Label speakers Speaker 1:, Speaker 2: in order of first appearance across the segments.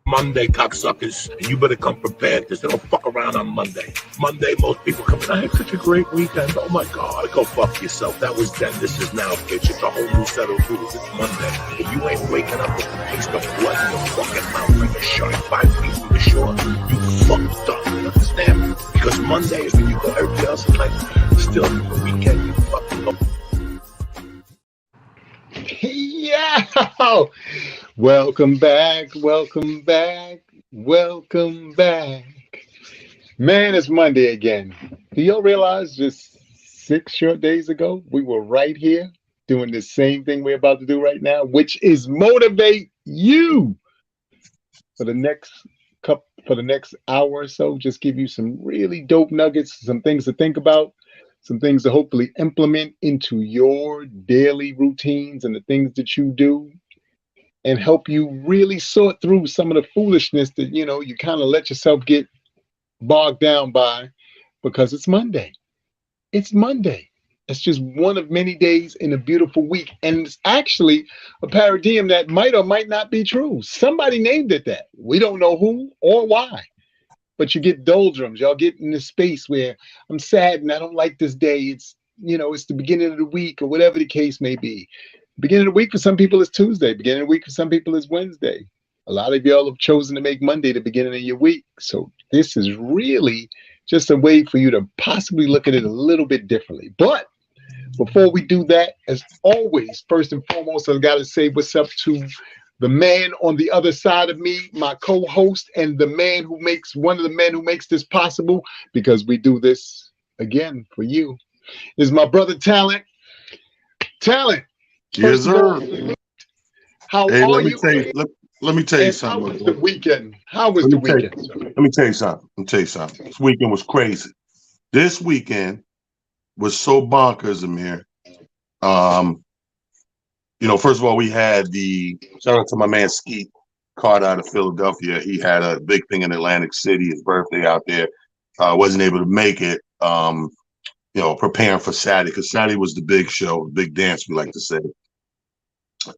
Speaker 1: Monday, cocksuckers, and you better come prepared because they don't fuck around on Monday. Monday, most people come in, I had such a great weekend. Oh my God, go fuck yourself. That was then. This is now, bitch. It's a whole new set of rules. It's Monday. If you ain't waking up with the taste of blood in your fucking mouth like a shark 5 feet from the shore, you fucked up. You understand? Because Monday is when you go, everybody else is like, still the weekend, you fucking go.
Speaker 2: Yeah. Welcome back. Welcome back. Welcome back. Man, it's Monday again. Do y'all realize just 6 short days ago, we were right here doing the same thing we're about to do right now, which is motivate you for the next hour or so. Just give you some really dope nuggets, some things to think about, some things to hopefully implement into your daily routines and the things that you do, and help you really sort through some of the foolishness that you kind of let yourself get bogged down by because it's Monday. It's Monday. It's just one of many days in a beautiful week. And it's actually a paradigm that might or might not be true. Somebody named it that. We don't know who or why. But you get doldrums. Y'all get in this space where I'm sad and I don't like this day. It's the beginning of the week or whatever the case may be. Beginning of the week for some people is Tuesday. Beginning of the week for some people is Wednesday. A lot of y'all have chosen to make Monday the beginning of your week. So this is really just a way for you to possibly look at it a little bit differently. But before we do that, as always, first and foremost, I've got to say what's up to the man on the other side of me, my co-host, and one of the men who makes this possible, because we do this again for you, is my brother Talent. Talent.
Speaker 3: Yes, sir.
Speaker 2: How
Speaker 3: Hey,
Speaker 2: are
Speaker 3: let me
Speaker 2: you?
Speaker 3: tell you. Let me tell you something.
Speaker 2: How was the weekend? How was the weekend?
Speaker 3: Let me tell you something. This weekend was crazy. This weekend was so bonkers, Amir. First of all, we had shout out to my man Skeet Carter out of Philadelphia. He had a big thing in Atlantic City, his birthday out there. Wasn't able to make it. Preparing for Saturday, because Saturday was the big show, the big dance, we like to say.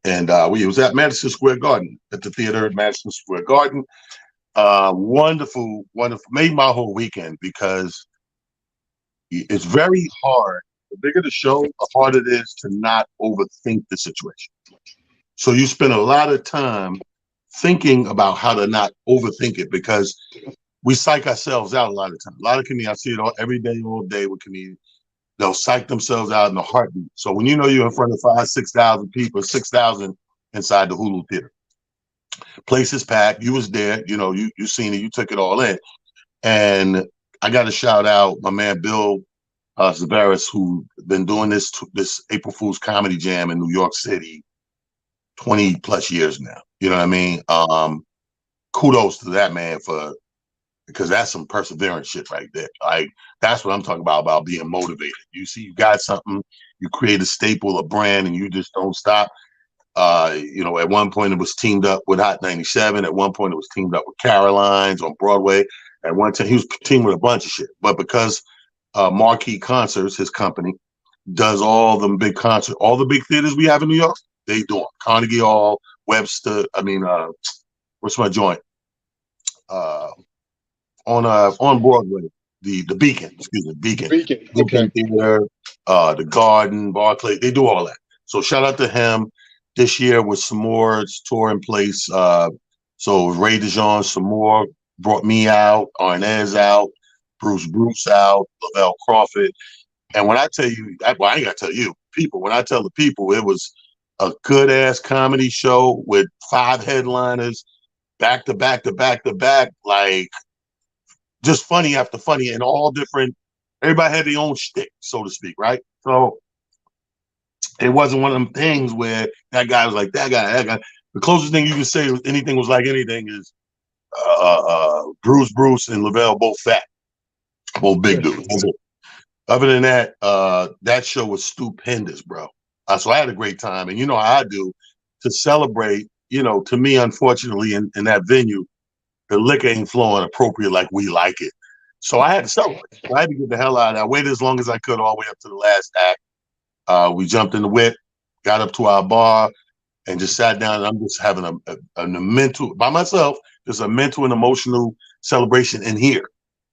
Speaker 3: And we was at Madison Square Garden, at the theater at Madison Square Garden. Wonderful, made my whole weekend, because it's very hard. The bigger the show, the harder it is to not overthink the situation. So you spend a lot of time thinking about how to not overthink it, because we psych ourselves out a lot of times. A lot of comedians, I see it every day, all day with comedians. They'll psych themselves out in a heartbeat. So when you're in front of 5,000, 6,000 people, 6,000 inside the Hulu Theater, place is packed. You was there. You seen it. You took it all in. And I got to shout out my man Bill Zavaris, who been doing this April Fool's Comedy Jam in New York City 20 plus years now. You know what I mean? Kudos to that man because that's some perseverance shit right there. Like, that's what I'm talking about being motivated. You see, you got something, you create a staple, a brand, and you just don't stop. At one point it was teamed up with Hot 97. At one point it was teamed up with Caroline's on Broadway. At one time he was teamed with a bunch of shit. But because Marquee Concerts, his company, does all the big concerts, all the big theaters we have in New York, they do them. Carnegie Hall, Webster, what's my joint? On Broadway, the Beacon, Beacon
Speaker 2: Okay.
Speaker 3: Theater, the Garden, Barclay, they do all that. So shout out to him. This year with S'more's tour in place. So Ray DeJean, S'more brought me out, Arnez out, Bruce out, Lavelle Crawford. And when I tell you, I ain't gotta tell you, people. When I tell the people, it was a good ass comedy show with 5 headliners, back to back to back to back, like, just funny after funny, and all different. Everybody had their own shtick, so to speak, right? So it wasn't one of them things where that guy was like that guy. The closest thing you can say anything was like anything is Bruce, and Lavelle both fat, both big dudes. That's it. Other than that, that show was stupendous, bro. So I had a great time, and you know how I do to celebrate. To me, unfortunately, in that venue, the liquor ain't flowing appropriate like we like it. So I had to celebrate. I had to get the hell out of there. I waited as long as I could all the way up to the last act. We jumped in the whip, got up to our bar, and just sat down. And I'm just having a mental, by myself, there's a mental and emotional celebration in here.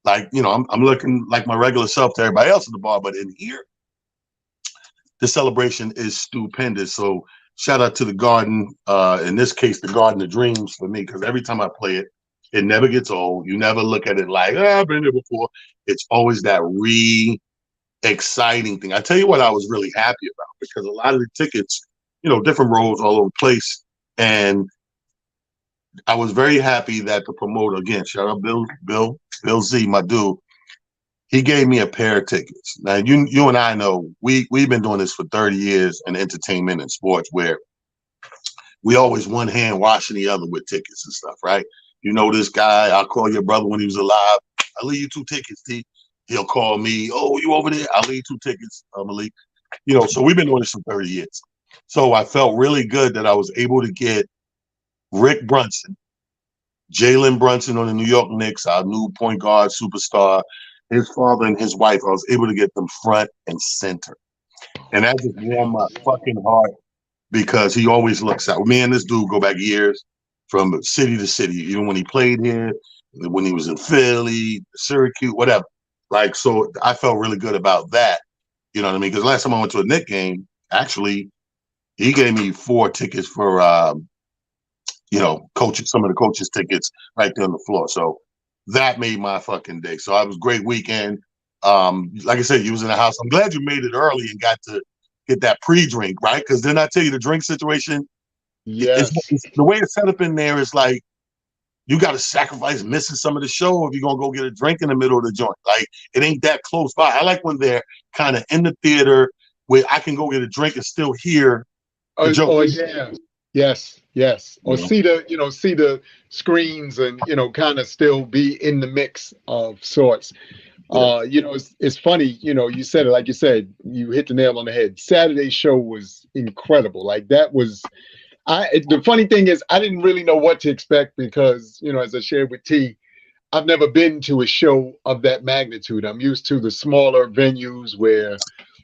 Speaker 3: Like, I'm looking like my regular self to everybody else at the bar, but in here, the celebration is stupendous. So shout out to the Garden. In this case, the Garden of Dreams for me, because every time I play it, it never gets old. You never look at it like, I've been there before. It's always that exciting thing. I tell you what I was really happy about, because a lot of the tickets, different rows all over the place. And I was very happy that the promoter, again, shout out Bill Z, my dude, he gave me a pair of tickets. Now, you and I know we've been doing this for 30 years in entertainment and sports, where we always one hand washing the other with tickets and stuff, right? You know this guy, I'll call your brother when he was alive. I'll leave you 2 tickets, T. He'll call me, oh, you over there? I'll leave 2 tickets, Malik. So we've been doing this for 30 years. So I felt really good that I was able to get Rick Brunson, Jalen Brunson on the New York Knicks, our new point guard superstar, his father and his wife. I was able to get them front and center. And that just warmed my fucking heart, because he always looks out. Me and this dude go back years, from city to city, even when he played here, when he was in Philly, Syracuse, whatever. Like, so I felt really good about that. You know what I mean? Because last time I went to a Knick game, actually, he gave me 4 tickets for, coaches, some of the coaches' tickets right there on the floor. So that made my fucking day. So it was a great weekend. Like I said, you was in the house. I'm glad you made it early and got to get that pre-drink, right? Because then I tell you, the drink situation,
Speaker 2: Yes.
Speaker 3: it's the way it's set up in there is like, you got to sacrifice missing some of the show if you're going to go get a drink in the middle of the joint. Like, it ain't that close by. I like when they're kind of in the theater where I can go get a drink and still hear the joke.
Speaker 2: Oh, yeah. Yes. Or see the screens and, kind of still be in the mix of sorts. It's funny, you said it, like you said, you hit the nail on the head. Saturday's show was incredible. Like, that was, the funny thing is, I didn't really know what to expect, because, as I shared with T, I've never been to a show of that magnitude. I'm used to the smaller venues where,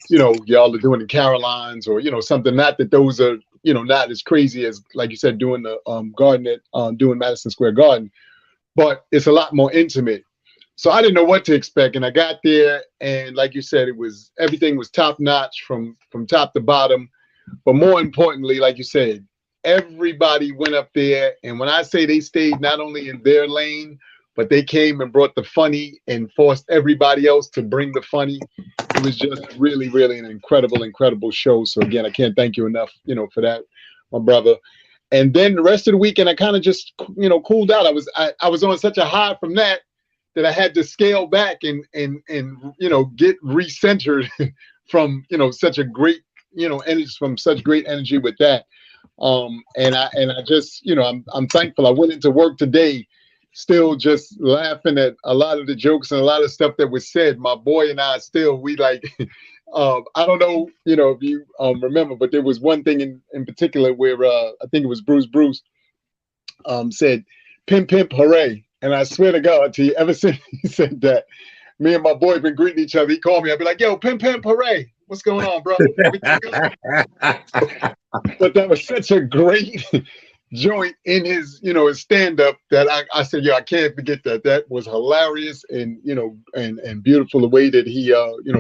Speaker 2: y'all are doing the Carolines or, something. Not that those are, not as crazy as, like you said, doing the garden at doing Madison Square Garden, but it's a lot more intimate. So I didn't know what to expect, and I got there, and like you said, everything was top notch from top to bottom. But more importantly, like you said, everybody went up there, and when I say they stayed not only in their lane, but they came and brought the funny and forced everybody else to bring the funny. It was just really, really an incredible show. So again, I can't thank you enough, for that, my brother. And then the rest of the weekend, I kind of just, cooled out. I was on such a high from that I had to scale back and get recentered from such a great energy, from such great energy with that. And I just I'm thankful. I went into work today still just laughing at a lot of the jokes and a lot of stuff that was said. My boy and I we like I don't know if you remember, but there was one thing in particular where I think it was Bruce said pimp hooray. And I swear to God, to you, ever since he said that, me and my boy been greeting each other. He called me. I'd be like, yo, pimp hooray. What's going on, bro? Everything good? But that was such a great joint in his, his stand-up that I said, I can't forget that. That was hilarious and, and beautiful the way that he,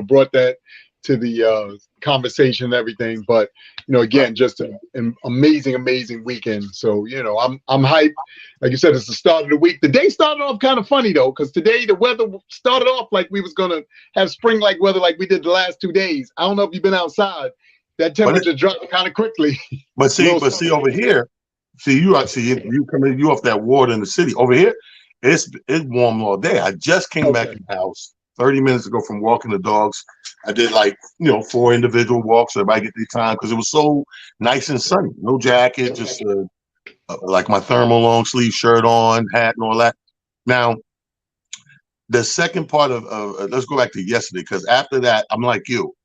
Speaker 2: brought that to the conversation and everything. But, again, just an amazing weekend. So, I'm hyped. Like you said, it's the start of the week. The day started off kind of funny, though, because today the weather started off like we was going to have spring-like weather like we did the last 2 days. I don't know if you've been outside. That temperature dropped kind of quickly.
Speaker 3: But see over here, you off that water in the city. Over here, it's warm all day. I just came back in the house 30 minutes ago from walking the dogs. I did 4 individual walks so everybody get their time, because it was so nice and sunny. No jacket, just like my thermal long sleeve shirt on, hat and all that. Now, the second part of let's go back to yesterday, because after that, I'm like you.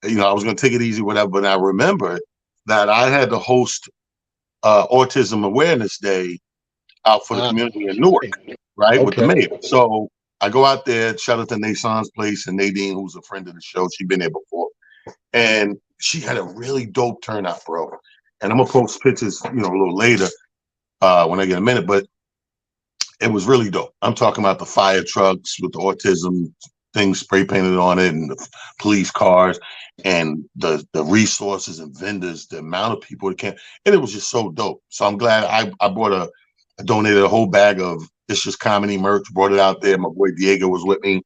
Speaker 3: I was going to take it easy, whatever, but I remembered that I had to host Autism Awareness Day out for the community in Newark, right, with the mayor. So I go out there, shout out to Nason's place, and Nadine, who's a friend of the show. She'd been there before. And she had a really dope turnout, bro. And I'm going to post pictures, a little later when I get a minute. But It was really dope. I'm talking about the fire trucks with the autism things spray painted on it, and the police cars, and the resources and vendors, the amount of people that came, and it was just so dope. So I'm glad I bought I donated a whole bag of It's Just Comedy merch, brought it out there. My boy Diego was with me,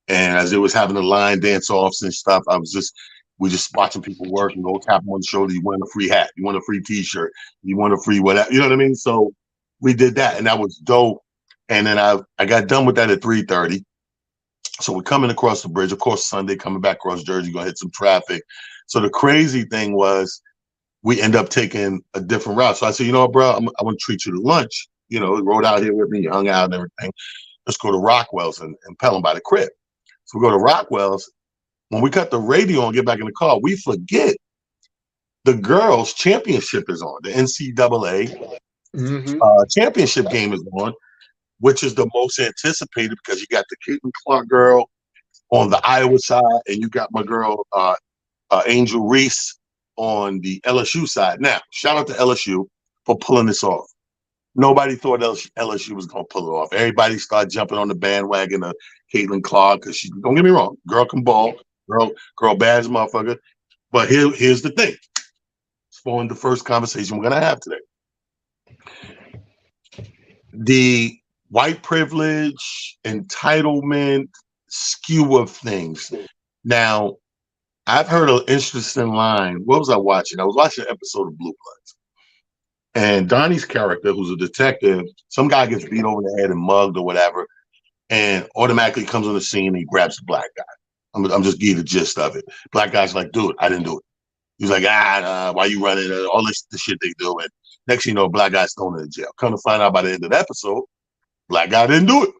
Speaker 3: and as it was having the line dance offs and stuff, we just watching people work and go tap them on the shoulder. You want a free hat, you want a free T-shirt, you want a free whatever, you know what I mean? So we did that, and that was dope. And then I got done with that at 3:30. So we're coming across the bridge. Of course, Sunday coming back across Jersey, gonna hit some traffic. So the crazy thing was we end up taking a different route. So I said, you know what, bro, I want to treat you to lunch. You know, rode out here with me, hung out and everything. Let's go to Rockwell's and Pelham by the crib. So we go to Rockwell's. When we cut the radio and get back in the car, we forget the girls' championship is on. The NCAA championship game is on, which is the most anticipated because you got the Caitlin Clark girl on the Iowa side, and you got my girl Angel Reese on the LSU side. Now, shout out to LSU for pulling this off. Nobody thought LSU was going to pull it off. Everybody started jumping on the bandwagon of Caitlin Clark because she, don't get me wrong, girl can ball, girl bad as a motherfucker. But here's the thing. It's for the first conversation we're going to have today. The white privilege, entitlement, skew of things. Now, I've heard an interesting line. What was I watching? I was watching an episode of Blue Bloods. And Donnie's character, who's a detective, some guy gets beat over the head and mugged or whatever, and automatically comes on the scene and he grabs the black guy. I'm just giving the gist of it. Black guy's like, dude, I didn't do it. He's like, why you running? All this the shit they do. And next thing you know, black guy's thrown in jail. Come to find out by the end of the episode, black guy didn't do it.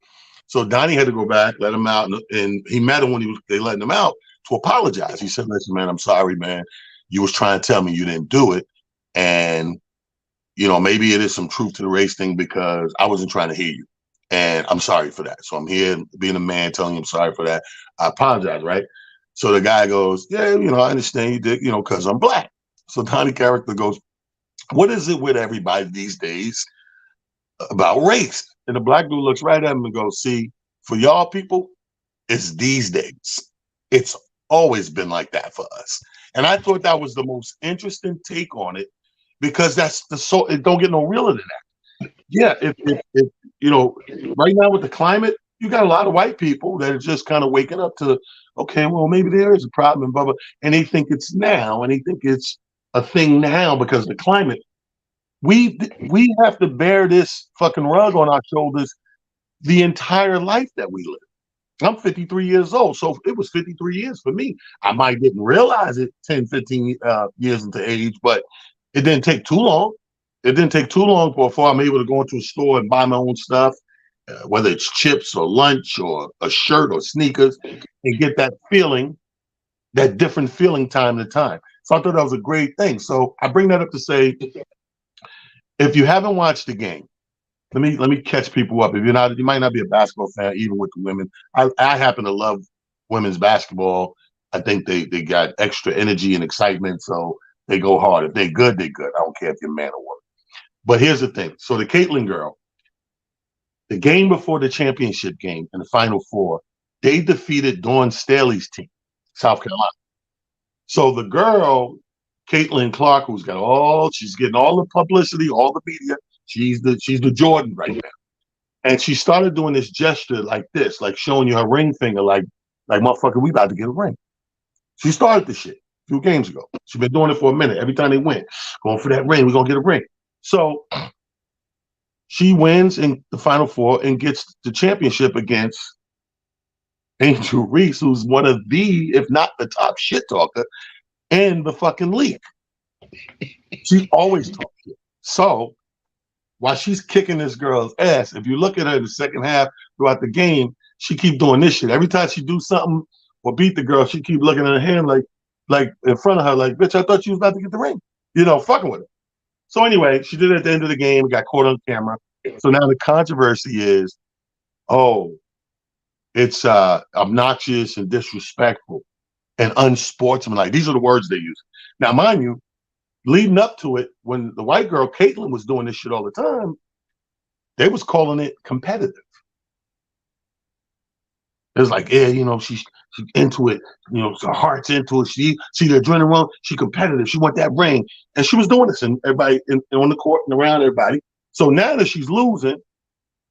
Speaker 3: So Donnie had to go back, let him out, and he met him when they letting him out to apologize. He said, listen, man, I'm sorry, man. You was trying to tell me you didn't do it. And, you know, maybe it is some truth to the race thing because I wasn't trying to hear you. And I'm sorry for that. So I'm here being a man telling you I'm sorry for that. I apologize, right? So the guy goes, yeah, you know, I understand you did, you know, because I'm black. So Donnie character goes, what is it with everybody these days about race? And the black dude looks right at him and goes, see, for y'all people, it's these days. It's always been like that for us. And I thought that was the most interesting take on it because it don't get no realer than that. Yeah, if you know, right now with the climate, you got a lot of white people that are just kind of waking up to, okay, well, maybe there is a problem, blah, blah, and they think it's now, and they think it's a thing now because of the climate. We have to bear this fucking rug on our shoulders the entire life that we live. I'm 53 years old, so it was 53 years for me. I might didn't realize it 10, 15 years into age, but it didn't take too long. It didn't take too long before I'm able to go into a store and buy my own stuff, whether it's chips or lunch or a shirt or sneakers, and get that feeling, that different feeling time to time. So I thought that was a great thing. So I bring that up to say, if you haven't watched the game, let me catch people up. If you're not, you might not be a basketball fan, even with the women. I happen to love women's basketball. I think they got extra energy and excitement, so they go hard. If they're good, they're good. I don't care if you're a man or woman. But here's the thing. So the Caitlin girl, the game before the championship game in the Final Four, they defeated Dawn Staley's team, South Carolina. So the girl, Caitlin Clark, she's getting all the publicity, all the media. She's the Jordan right now. And she started doing this gesture like this, like showing you her ring finger, like motherfucker, we about to get a ring. She started this shit a few games ago. She's been doing it for a minute. Every time they win, going for that ring, we're gonna get a ring. So she wins in the Final Four and gets the championship against Angel Reese, who's one of the, if not the top shit talker in the fucking league. She always talks shit. So while she's kicking this girl's ass, if you look at her in the second half throughout the game, she keep doing this shit. Every time she do something or beat the girl, she keep looking at her hand like in front of her, like, bitch, I thought you was about to get the ring. You know, fucking with her. So anyway, she did it at the end of the game, got caught on camera. So now the controversy is, it's obnoxious and disrespectful and unsportsmanlike. These are the words they use. Now, mind you, leading up to it, when the white girl, Caitlin, was doing this shit all the time, They was calling it competitive. It's like, yeah, she's into it. Her heart's into it. She the adrenaline. She competitive. She want that ring, and she was doing this, and everybody on the court and around everybody. So now that she's losing,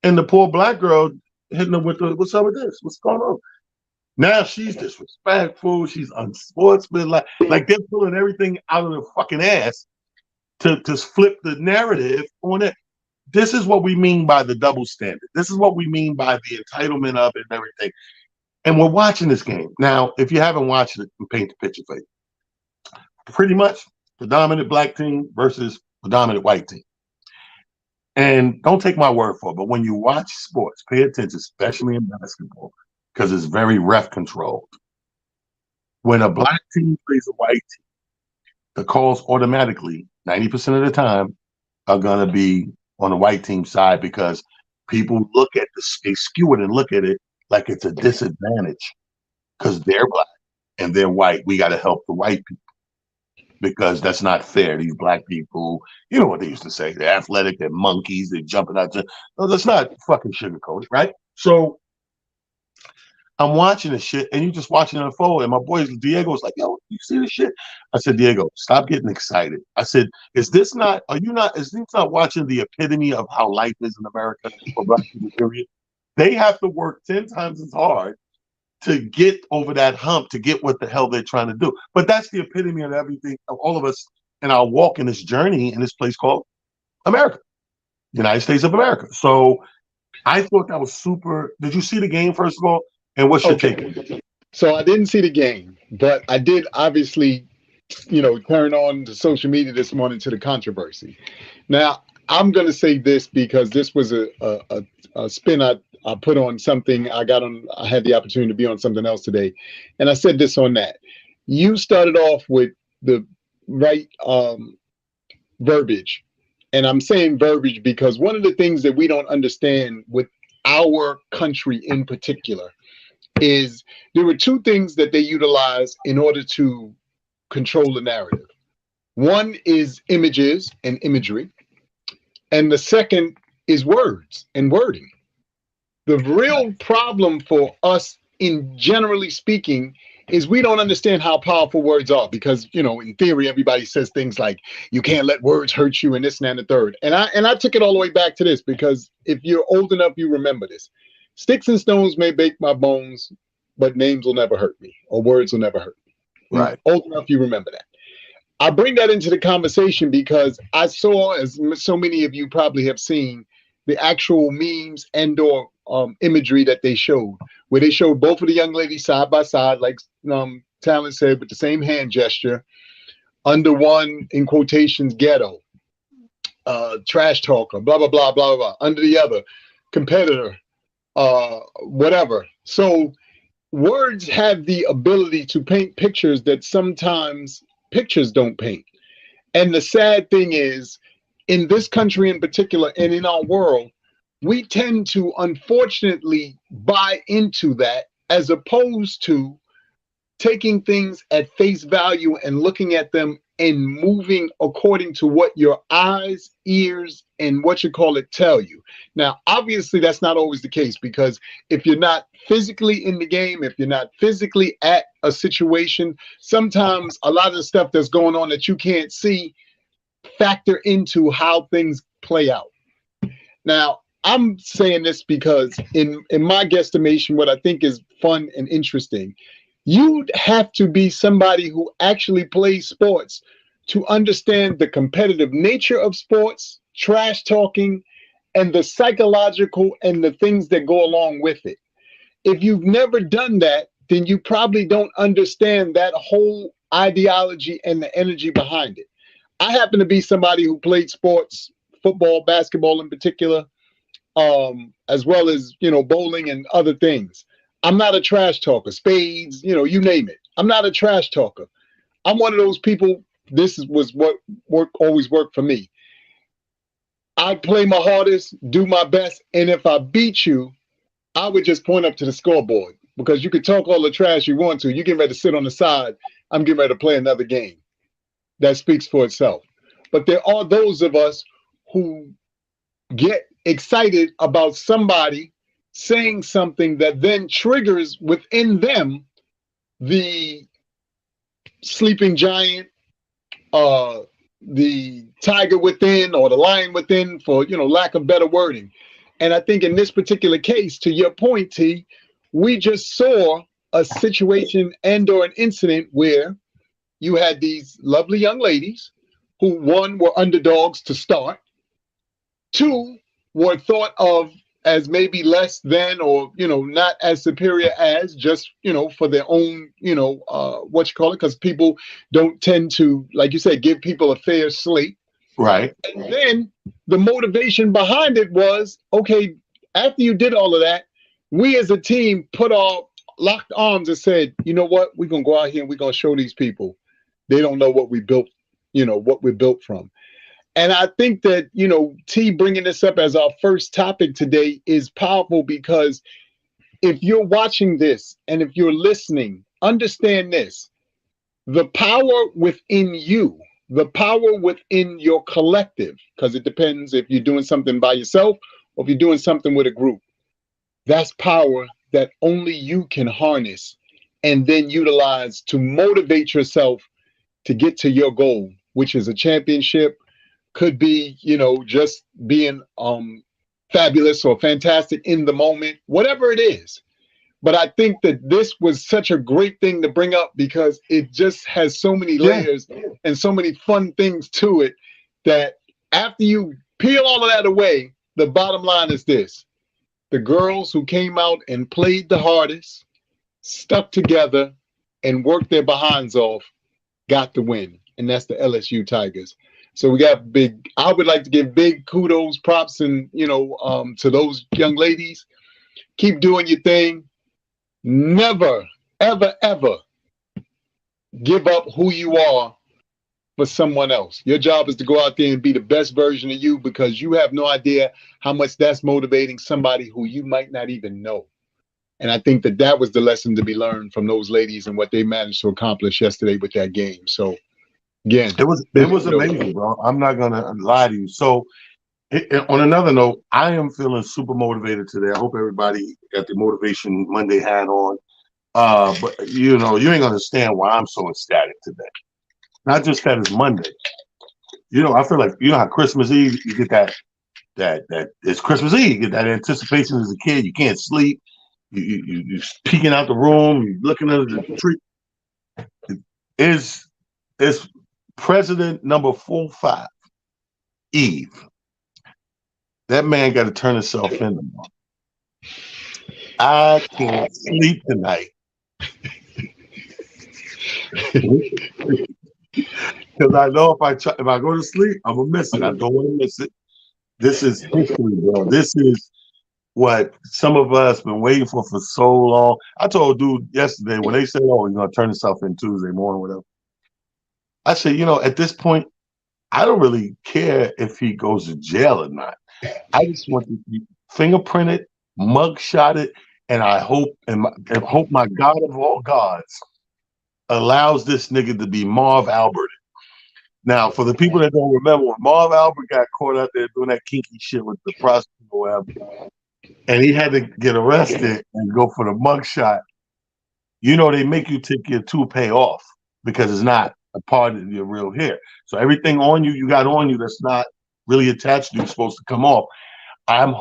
Speaker 3: and the poor black girl hitting her with what's up with this? What's going on? Now she's disrespectful. She's unsportsmanlike. Like they're pulling everything out of their fucking ass to flip the narrative on it. This is what we mean by the double standard. This is what we mean by the entitlement of it and everything. And we're watching this game. Now, if you haven't watched it, paint the picture for you. Pretty much the dominant black team versus the dominant white team. And don't take my word for it, but when you watch sports, pay attention, especially in basketball, because it's very ref controlled. When a black team plays a white team, the calls automatically, 90% of the time, are going to be on the white team side because people look at this, they skew it and look at it like it's a disadvantage because they're black and they're white. We got to help the white people because that's not fair. These black people, you know what they used to say, they're athletic, they're monkeys, they're jumping out. No, that's not fucking sugarcoated, right? So I'm watching this shit and you just watching it unfold. And my boy Diego was like, yo, you see this shit? I said, Diego, stop getting excited. I said, is this not watching the epitome of how life is in America for black people, period? They have to work 10 times as hard to get over that hump, to get what the hell they're trying to do. But that's the epitome of everything, of all of us in our walk in this journey in this place called America, United States of America. So I thought that was super. Did you see the game, first of all? And what's your take?
Speaker 2: So I didn't see the game, but I did obviously, turn on the social media this morning to the controversy. Now, I'm going to say this because this was a spin I put on something. I had the opportunity to be on something else today. And I said this on that. You started off with the right verbiage. And I'm saying verbiage because one of the things that we don't understand with our country in particular is there were two things that they utilize in order to control the narrative. One is images and imagery. And the second is words and wording. The real problem for us, in generally speaking, is we don't understand how powerful words are because, in theory, everybody says things like, you can't let words hurt you and this and that and the third. And I took it all the way back to this because if you're old enough, you remember this. Sticks and stones may break my bones, but names will never hurt me or words will never hurt me.
Speaker 3: Right.
Speaker 2: Old enough, you remember that. I bring that into the conversation because I saw, as so many of you probably have seen, the actual memes and or imagery that they showed, where they showed both of the young ladies side by side, like Talon said, with the same hand gesture, under one, in quotations, ghetto, trash talker, blah, blah, blah, blah, blah, under the other, competitor, whatever. So words have the ability to paint pictures that sometimes pictures don't paint. And the sad thing is, in this country in particular, and in our world, we tend to unfortunately buy into that as opposed to taking things at face value and looking at them and moving according to what your eyes, ears, and tell you. Now, obviously, that's not always the case because if you're not physically in the game, if you're not physically at a situation, sometimes a lot of the stuff that's going on that you can't see factor into how things play out. Now, I'm saying this because in my guesstimation, what I think is fun and interesting, you'd have to be somebody who actually plays sports to understand the competitive nature of sports, trash talking, and the psychological and the things that go along with it. If you've never done that, then you probably don't understand that whole ideology and the energy behind it. I happen to be somebody who played sports, football, basketball in particular, as well as, bowling and other things. I'm not a trash talker, spades, you name it. I'm not a trash talker. I'm one of those people, this was what always worked for me. I play my hardest, do my best, and if I beat you, I would just point up to the scoreboard because you could talk all the trash you want to. You get ready to sit on the side. I'm getting ready to play another game. That speaks for itself. But there are those of us who get excited about somebody saying something that then triggers within them the sleeping giant, uh, the tiger within, or the lion within, for lack of better wording. And I think in this particular case, to your point, T, we just saw a situation and or an incident where you had these lovely young ladies who, one, were underdogs to start, two, were thought of as maybe less than, or not as superior as, just for their own, what you call it, because people don't tend to, like you said, give people a fair slate.
Speaker 3: Right.
Speaker 2: And then the motivation behind it was, okay, after you did all of that, we as a team put our locked arms and said, you know what, we're gonna go out here and we're gonna show these people they don't know what we built, what we're built from. And I think that, T bringing this up as our first topic today is powerful, because if you're watching this and if you're listening, understand this: the power within you, the power within your collective, because it depends if you're doing something by yourself or if you're doing something with a group. That's power that only you can harness and then utilize to motivate yourself to get to your goal, which is a championship. Could be, just being fabulous or fantastic in the moment, whatever it is. But I think that this was such a great thing to bring up, because it just has so many layers and so many fun things to it, that after you peel all of that away, the bottom line is this: the girls who came out and played the hardest, stuck together, and worked their behinds off, got the win. And that's the LSU Tigers. So we got big, I would like to give big kudos, props, and, to those young ladies. Keep doing your thing. Never, ever, ever give up who you are for someone else. Your job is to go out there and be the best version of you, because you have no idea how much that's motivating somebody who you might not even know. And I think that that was the lesson to be learned from those ladies and what they managed to accomplish yesterday with that game. So again,
Speaker 3: it was amazing, bro. I'm not gonna lie to you. So, on another note, I am feeling super motivated today. I hope everybody got the motivation Monday hat on. But you ain't gonna understand why I'm so ecstatic today. Not just that it's Monday. I feel like how Christmas Eve you get that it's Christmas Eve. You get that anticipation as a kid. You can't sleep. You peeking out the room. You looking under the tree. It's President number 45 Eve. That man got to turn himself in tomorrow. I can't sleep tonight. Because I know if I go to sleep, I'm gonna miss it. I don't want to miss it. This is history, bro. This is what some of us been waiting for so long. I told dude yesterday when they said, "Oh, he's gonna turn himself in Tuesday morning, whatever." I said, at this point, I don't really care if he goes to jail or not. I just want to be fingerprinted, mugshotted, and I hope and hope my God of all gods allows this nigga to be Marv Albert. Now, for the people that don't remember, when Marv Albert got caught out there doing that kinky shit with the prostitute or whatever, and he had to get arrested and go for the mugshot, they make you take your toupee off because it's not a part of your real hair. So everything on you got on you that's not really attached to you is supposed to come off. I'm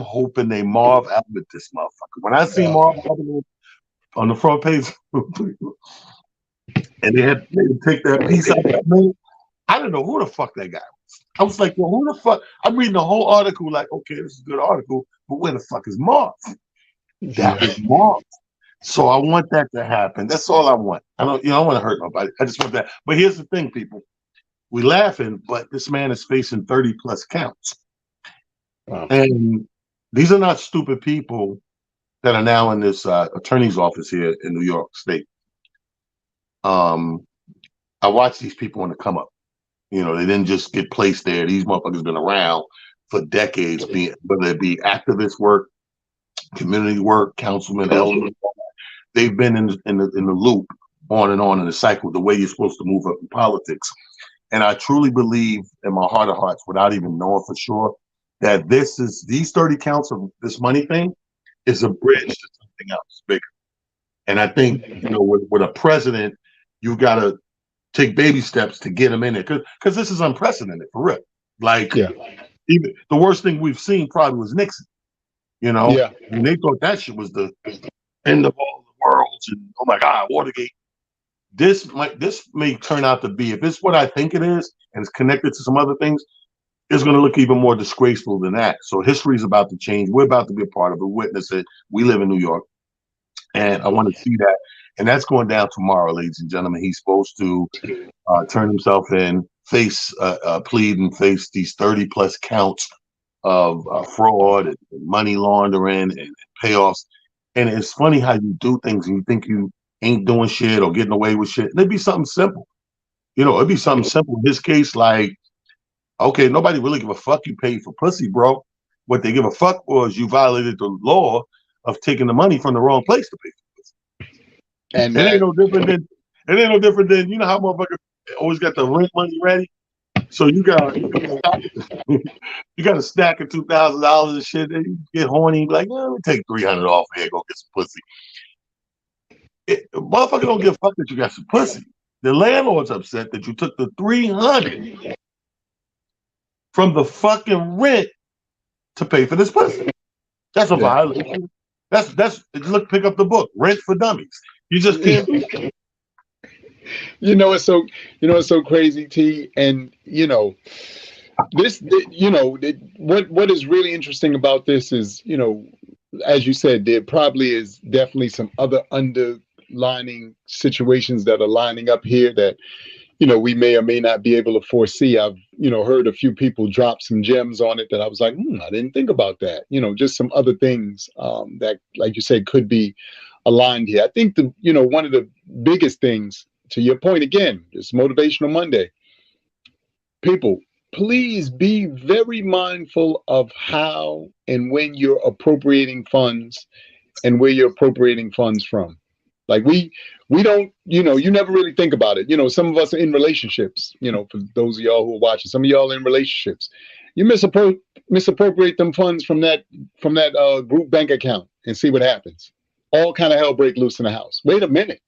Speaker 3: hoping they Marv Albert this motherfucker. When I see Marv Albert on the front page, and they had to take that piece out, I don't know who the fuck that guy was. I was like, well, who the fuck? I'm reading the whole article, like, okay, this is a good article, but where the fuck is Marv? That was Marv. So I want that to happen. That's all I want. I don't want to hurt nobody. I just want that. But here's the thing, people. We laughing, but this man is facing 30 plus counts. Wow. And these are not stupid people that are now in this attorney's office here in New York State. I watched these people on the come up. They didn't just get placed there. These motherfuckers been around for decades, whether it be activist work, community work, councilman, elder. They've been in the loop on and on in the cycle, the way you're supposed to move up in politics. And I truly believe in my heart of hearts, without even knowing for sure, that these 30 counts of this money thing is a bridge to something else bigger. And I think, with a president, you got to take baby steps to get him in it, because this is unprecedented for real. Like,
Speaker 2: Yeah.
Speaker 3: even the worst thing we've seen probably was Nixon.
Speaker 2: Yeah.
Speaker 3: And they thought that shit was the end of all the worlds, and oh my God, Watergate. This may turn out to be, if it's what I think it is, and it's connected to some other things, it's going to look even more disgraceful than that. So history is about to change. We're about to be a part of it, witness it. We live in New York, and I want to see that. And that's going down tomorrow, ladies and gentlemen. He's supposed to turn himself in, face plead, and face these 30 plus counts of fraud and money laundering and payoffs. And it's funny how you do things and you think you ain't doing shit or getting away with shit. And it'd be something simple. It'd be something simple. In this case, like, okay, nobody really give a fuck you paid for pussy, bro. What they give a fuck was you violated the law of taking the money from the wrong place to pay for pussy.
Speaker 2: And
Speaker 3: It ain't no different than how motherfuckers always got the rent money ready. So you got you got a stack of $2,000 and shit. And you get horny, like, let me take 300 off here, go get some pussy. Motherfucker don't give a fuck that you got some pussy. The landlord's upset that you took the 300 from the fucking rent to pay for this pussy. That's a violation. That's look, pick up the book, Rent for Dummies. You just can't do that.
Speaker 2: It's so crazy, T. And what is really interesting about this is, as you said, there probably is definitely some other underlining situations that are lining up here that we may or may not be able to foresee. I've heard a few people drop some gems on it that I was like, I didn't think about that. Just some other things that, like you said, could be aligned here. I think one of the biggest things, to your point again, this Motivational Monday, people, please be very mindful of how and when you're appropriating funds and where you're appropriating funds from. Like we don't, you never really think about it. Some of us are in relationships, for those of y'all who are watching, some of y'all are in relationships. You misappropriate them funds from that group bank account and see what happens. All kind of hell break loose in the house. Wait a minute.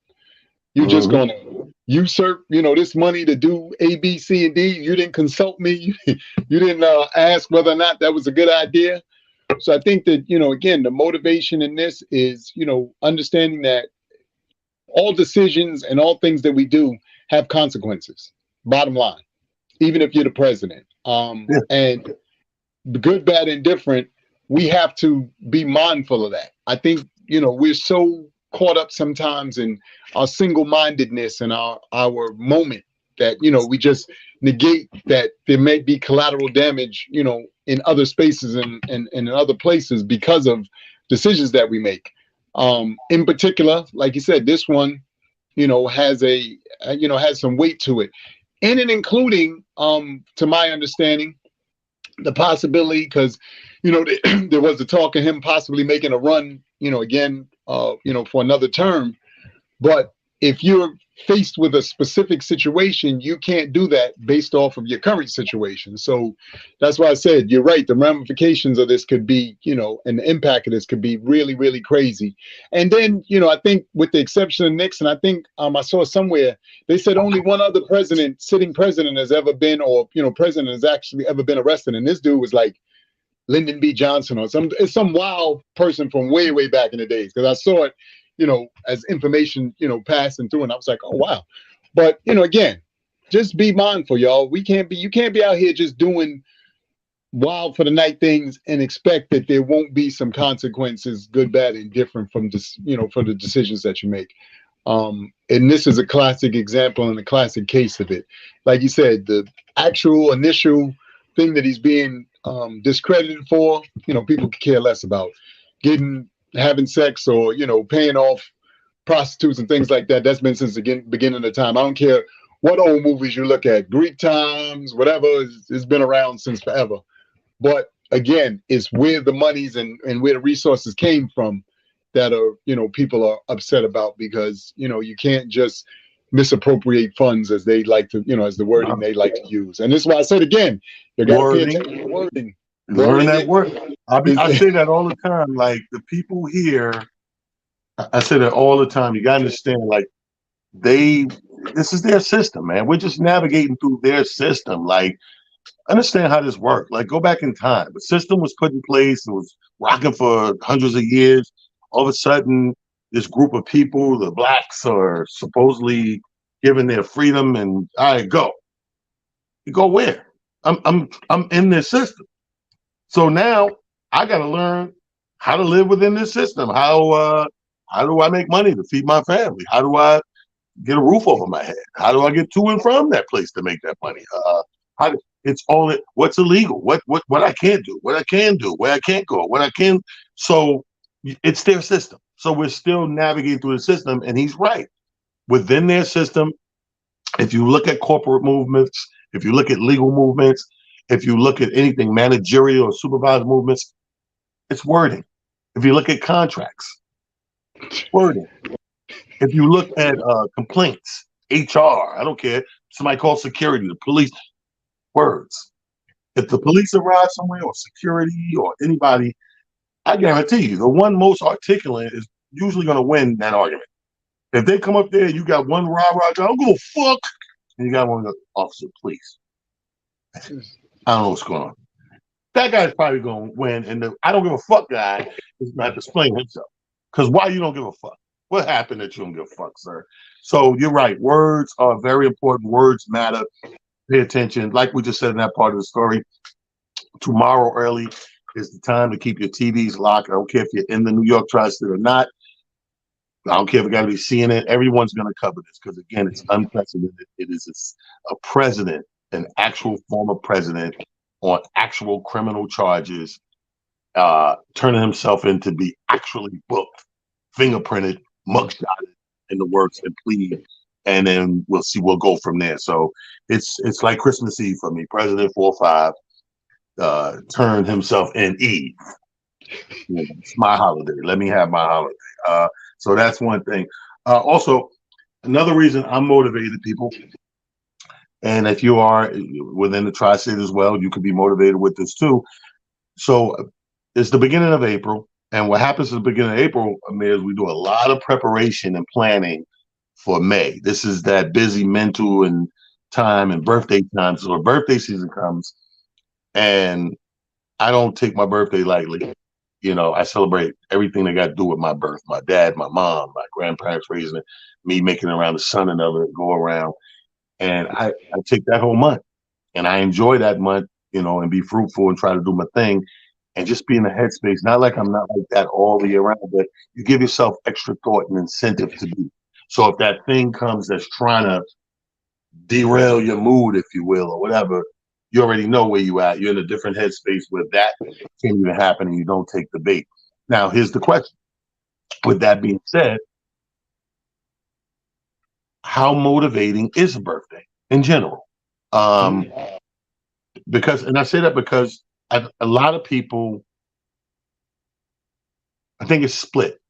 Speaker 2: You're just going to usurp, this money to do A, B, C, and D. You didn't consult me. You didn't ask whether or not that was a good idea. So I think that, again, the motivation in this is, understanding that all decisions and all things that we do have consequences, bottom line, even if you're the president. And good, bad, and different, we have to be mindful of that. I think, we're so caught up sometimes in our single-mindedness and our moment that, we just negate that there may be collateral damage, in other spaces and in other places because of decisions that we make. In particular, like you said, this one, has has some weight to it, and it including, to my understanding, the possibility, because, there was the talk of him possibly making a run, again, for another term. But if you're faced with a specific situation, you can't do that based off of your current situation. So that's why I said, you're right. The ramifications of this could be, and the impact of this could be really, really crazy. And then, I think with the exception of Nixon, I think I saw somewhere, they said only one other sitting president has ever been, or, president has actually ever been arrested. And this dude was like Lyndon B. Johnson or some wild person from way, way back in the days. Because I saw it, as information, passing through, and I was like, oh, wow. But, again, just be mindful, y'all. You can't be out here just doing wild for the night things and expect that there won't be some consequences, good, bad, and different from this, from the decisions that you make. And this is a classic example and a classic case of it. Like you said, the actual initial thing that he's being discredited for, people could care less about. Having sex or, paying off prostitutes and things like that. That's been since the beginning of time. I don't care what old movies you look at, Greek times, whatever, it's been around since forever. But again, it's where the monies and where the resources came from that are, people are upset about, because, you can't just misappropriate funds, as they like to, as the wording they like to use. And this is why I said again, you got to pay
Speaker 3: Wording,
Speaker 2: attention to wording.
Speaker 3: learn
Speaker 2: Wording
Speaker 3: that word. I
Speaker 2: is
Speaker 3: say that all the time. Like the people here, I say that all the time. You got to understand, like they, this is their system, man. We're just navigating through their system. Like understand how this worked. Like go back in time. The system was put in place. It was rocking for hundreds of years. All of a sudden, this group of people, the blacks, are supposedly given their freedom, and I go. You go where? I'm in this system. So now I got to learn how to live within this system. How do I make money to feed my family? How do I get a roof over my head? How do I get to and from that place to make that money? It's all what's illegal, what I can't do, what I can do, where I can't go, what I can. So it's their system. So we're still navigating through the system, and he's right. Within their system, if you look at corporate movements, if you look at legal movements, if you look at anything managerial or supervised movements, it's wording. If you look at contracts, wording. If you look at complaints, HR, I don't care. Somebody calls security, the police, words. If the police arrive somewhere or security or anybody, I guarantee you, the one most articulate is usually going to win that argument. If they come up there, you got one rah-rah guy, I don't give a fuck, and you got one of the officer, please. I don't know what's going on. That guy's probably going to win, and the I don't give a fuck guy is not displaying himself. Because why you don't give a fuck? What happened that you don't give a fuck, sir? So you're right. Words are very important. Words matter. Pay attention. Like we just said in that part of the story, tomorrow early is the time to keep your TVs locked. I don't care if you're in the New York Tri-State or not. I don't care if it got to be CNN. Everyone's going to cover this because, again, it's unprecedented. It is a president, an actual former president on actual criminal charges, turning himself in to be actually booked, fingerprinted, mugshotted in the works, and plead. And then we'll see. We'll go from there. So it's like Christmas Eve for me. President 4-5 turned himself in Eve. It's my holiday. Let me have my holiday. So that's one thing. Also, another reason I'm motivated, people, and if you are within the tri-state as well, you could be motivated with this too. So it's the beginning of April, and what happens at the beginning of April, Amir, is we do a lot of preparation and planning for May. This is that busy mental and time and birthday time. So birthday season comes, and I don't take my birthday lightly. I celebrate everything that got to do with my birth. My dad, my mom, my grandparents raising it, me making it around the sun and of it, go around. And I take that whole month and I enjoy that month, and be fruitful and try to do my thing and just be in the headspace. Not like I'm not like that all the year round, but you give yourself extra thought and incentive to do. So if that thing comes that's trying to derail your mood, if you will, or whatever, you already know where you at. You're in a different headspace where that can't even happen and you don't take the bait. Now, here's the question. With that being said, how motivating is a birthday in general? Because, and I say that because a lot of people, I think it's split.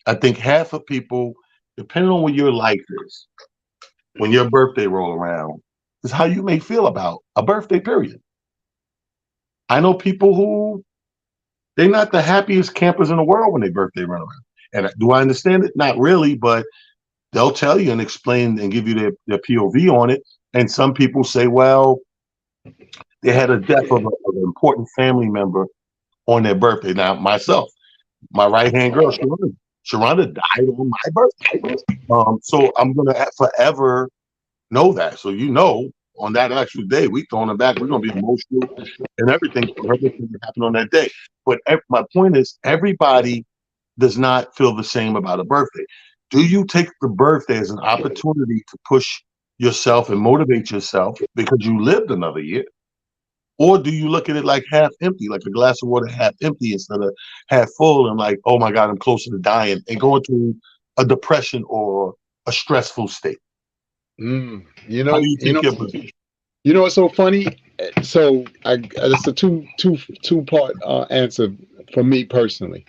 Speaker 3: I think half of people, depending on what your life is, when your birthday roll around, is how you may feel about a birthday, period. I know people who, they're not the happiest campers in the world when their birthday run around. And do I understand it? Not really, but they'll tell you and explain and give you their POV on it. And some people say, well, they had a death of an important family member on their birthday. Now, myself, my right-hand girl, Sharonda died on my birthday. So I'm going to forever know that. So, on that actual day, we throwing her back. We're going to be emotional and everything for everything that happened on that day. But my point is, everybody does not feel the same about a birthday. Do you take the birthday as an opportunity to push yourself and motivate yourself because you lived another year? Or do you look at it like half empty, like a glass of water half empty instead of half full and like, oh my God, I'm closer to dying and going through a depression or a stressful state? How do you take your birthday?
Speaker 2: What's so funny? So it's a two-part answer for me personally.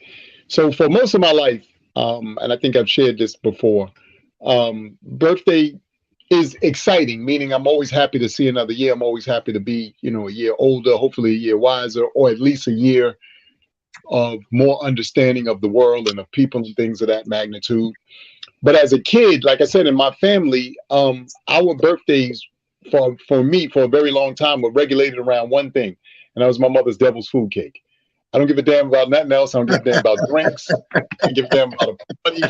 Speaker 2: So for most of my life, and I think I've shared this before, birthday is exciting, meaning I'm always happy to see another year. I'm always happy to be, a year older, hopefully a year wiser, or at least a year of more understanding of the world and of people and things of that magnitude. But as a kid, like I said, in my family, our birthdays for me for a very long time were regulated around one thing, and that was my mother's devil's food cake. I don't give a damn about nothing else. I don't give a damn about drinks. I don't give a damn about a party.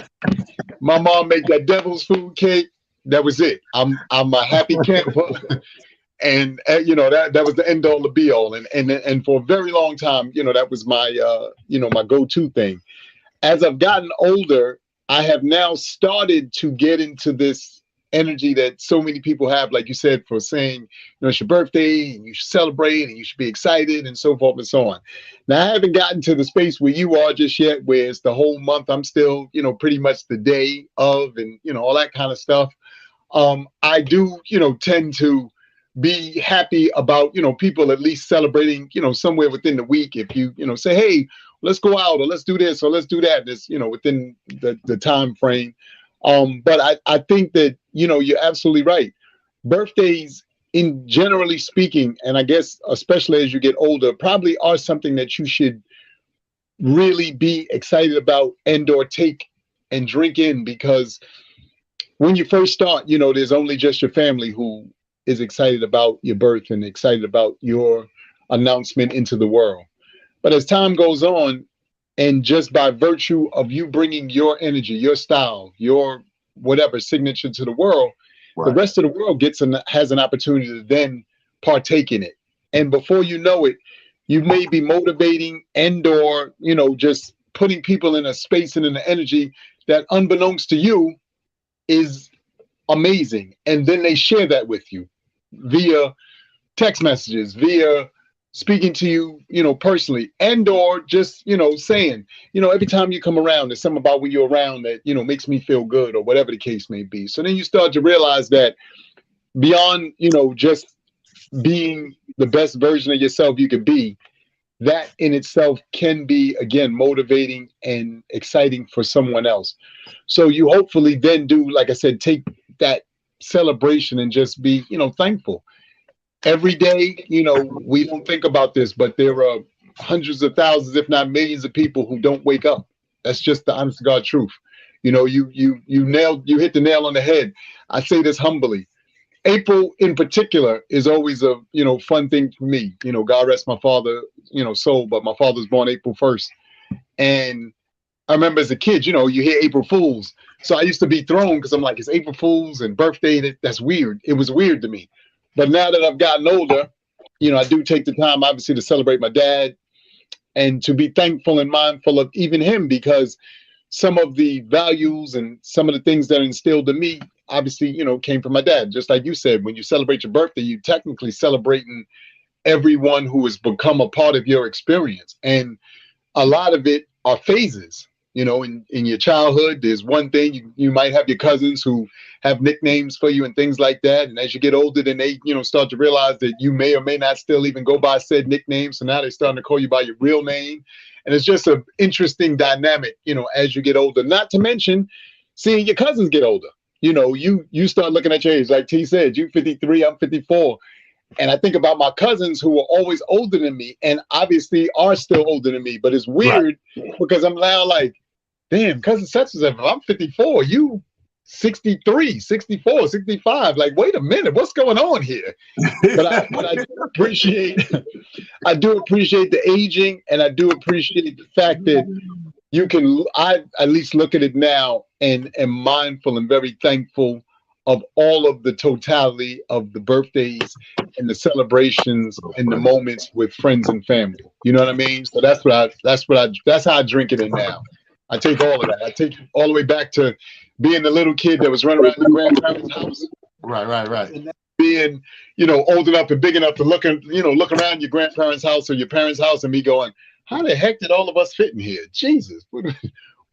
Speaker 2: My mom made that devil's food cake. That was it. I'm a happy camper, and that was the end all, the be all, and for a very long time, that was my my go-to thing. As I've gotten older, I have now started to get into this energy that so many people have, like you said, for saying, it's your birthday and you should celebrate and you should be excited and so forth and so on. Now, I haven't gotten to the space where you are just yet, where it's the whole month. I'm still, pretty much the day of and, all that kind of stuff. I do, tend to be happy about, people at least celebrating, somewhere within the week. If you, say, hey, let's go out or let's do this or let's do that, this, within the time frame. But I think that, you're absolutely right. Birthdays, in generally speaking, and I guess especially as you get older, probably are something that you should really be excited about and or take and drink in, because when you first start, there's only just your family who is excited about your birth and excited about your announcement into the world. But as time goes on, and just by virtue of you bringing your energy, your style, your whatever signature to the world,
Speaker 3: Right.
Speaker 2: the rest of the world has an opportunity to then partake in it. And before you know it, you may be motivating and or, just putting people in a space and in an energy that unbeknownst to you is amazing. And then they share that with you via text messages, via speaking to you, personally, and or just, saying, every time you come around, there's something about when you're around that, makes me feel good or whatever the case may be. So then you start to realize that beyond, just being the best version of yourself you could be, that in itself can be, again, motivating and exciting for someone else. So you hopefully then do, like I said, take that celebration and just be, thankful. Every day, we don't think about this, but there are hundreds of thousands, if not millions of people who don't wake up. That's just the honest to God truth. You hit the nail on the head. I say this humbly. April in particular is always a, fun thing for me. God rest my father, soul, but my father was born April 1st. And I remember as a kid, you hear April Fools. So I used to be thrown because I'm like, it's April Fools and birthday. That's weird. It was weird to me. But now that I've gotten older, I do take the time, obviously, to celebrate my dad and to be thankful and mindful of even him, because some of the values and some of the things that are instilled in me, obviously, came from my dad. Just like you said, when you celebrate your birthday, you technically celebrating everyone who has become a part of your experience. And a lot of it are phases. In your childhood, there's one thing, you might have your cousins who have nicknames for you and things like that. And as you get older, then they, start to realize that you may or may not still even go by said nickname. So now they're starting to call you by your real name. And it's just an interesting dynamic, as you get older, not to mention seeing your cousins get older. You start looking at your age, like T said, you 53, I'm 54. And I think about my cousins who were always older than me and obviously are still older than me. But it's weird because I'm now like, damn, cousin such and such, I'm 54, you 63, 64, 65. Like, wait a minute, what's going on here? But I do appreciate the aging, and I do appreciate the fact that I at least look at it now and am mindful and very thankful of all of the totality of the birthdays and the celebrations and the moments with friends and family. You know what I mean? So that's how I drink it in now. I take all of that. I take it all the way back to being the little kid that was running around the grandparents' house.
Speaker 3: Right.
Speaker 2: And being, old enough and big enough to look around your grandparents' house or your parents' house and me going, how the heck did all of us fit in here? Jesus. We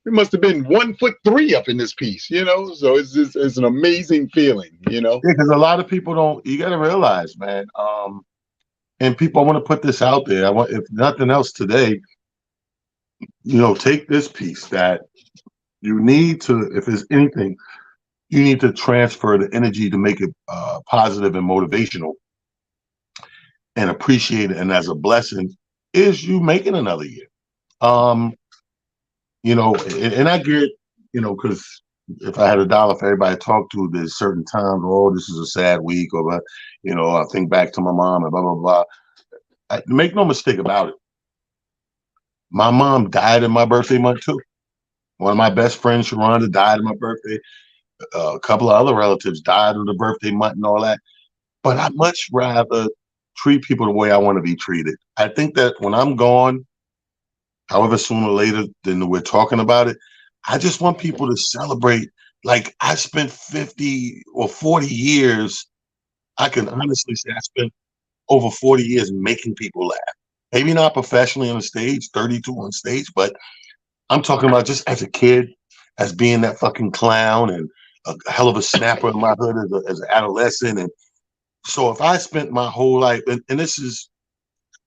Speaker 2: must have been 1'3" up in this piece, So it's an amazing feeling,
Speaker 3: Yeah, because a lot of people you got to realize, man. And people, I want to put this out there. If nothing else today, take this piece that you need to, if there's anything, you need to transfer the energy to make it positive and motivational and appreciate it. And as a blessing is you making another year. You know, and I get, you know, because if I had a dollar for everybody I talk to, there's certain times, oh, this is a sad week, or, you know, I think back to my mom and blah, blah, blah. Make no mistake about it. My mom died in my birthday month too. One of my best friends, Sharonda, died in my birthday. A couple of other relatives died of the birthday month and all that. But I'd much rather treat people the way I want to be treated. I think that when I'm gone, however sooner or later than we're talking about it, I just want people to celebrate. Like I spent 50 or 40 years, I can honestly say I spent over 40 years making people laugh. Maybe not professionally on the stage, 32 on stage, but I'm talking about just as a kid, as being that fucking clown and a hell of a snapper in my hood as an adolescent. And so if I spent my whole life, and this is,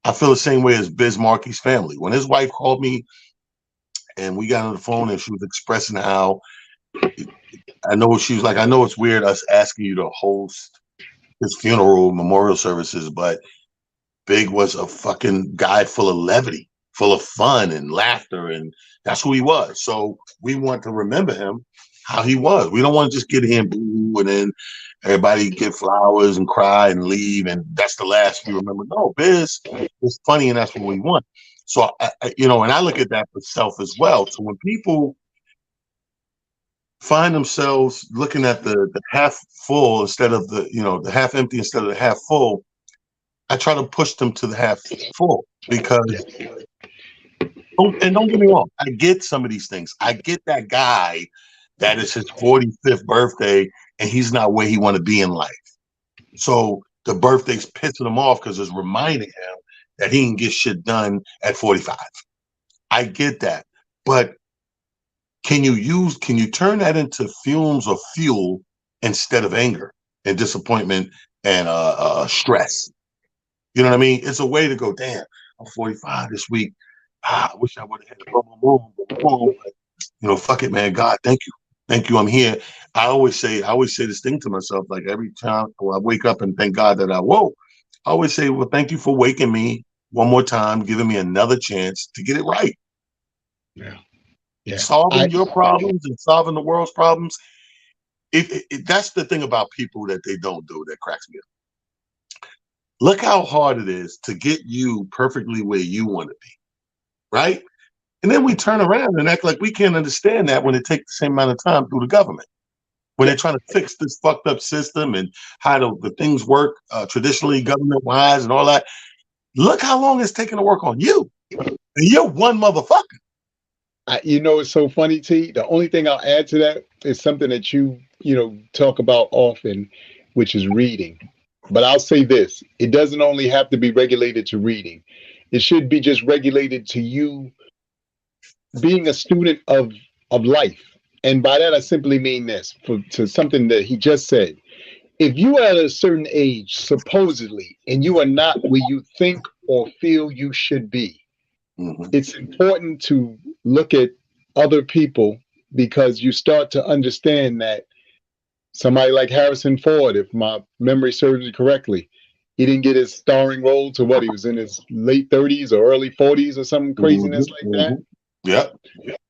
Speaker 3: I feel the same way as Biz Markie's family. When his wife called me and we got on the phone and she was expressing how, I know she was like, I know it's weird us asking you to host his funeral memorial services, but Big was a fucking guy full of levity, full of fun and laughter, and that's who he was. So we want to remember him how he was. We don't want to just get him boo and then everybody get flowers and cry and leave, and that's the last we remember. No, Biz is funny, and that's what we want. So you know, and I look at that for self as well. So when people find themselves looking at the half full instead of the, you know, the half empty instead of the half full, I try to push them to the half full because, and don't get me wrong, I get some of these things. I get that guy that is his 45th birthday and he's not where he want to be in life. So the birthday's pissing him off because it's reminding him that he can get shit done at 45. I get that. But can you turn that into fumes or fuel instead of anger and disappointment and stress? You know what I mean? It's a way to go, damn, I'm 45 this week. I wish I would have had a boom, but you know, fuck it, man. God, thank you. Thank you. I'm here. I always say this thing to myself, like every time I wake up and thank God that I woke, I always say, well, thank you for waking me one more time, giving me another chance to get it right.
Speaker 2: Yeah. Yeah.
Speaker 3: Solving your problems and solving the world's problems. That's the thing about people that they don't do that cracks me up. Look how hard it is to get you perfectly where you want to be, right? And then we turn around and act like we can't understand that when it takes the same amount of time through the government. When they're trying to fix this fucked up system and how the things work traditionally, government-wise and all that. Look how long it's taking to work on you. And you're one motherfucker.
Speaker 2: You know, it's so funny, T. The only thing I'll add to that is something that you talk about often, which is reading. But I'll say this, it doesn't only have to be regulated to reading. It should be just regulated to you being a student of life. And by that, I simply mean this, to something that he just said. If you are at a certain age, supposedly, and you are not where you think or feel you should be, it's important to look at other people because you start to understand that somebody like Harrison Ford, if my memory serves me correctly, he didn't get his starring role to what, he was in his late 30s or early 40s or some craziness like that.
Speaker 3: Yeah.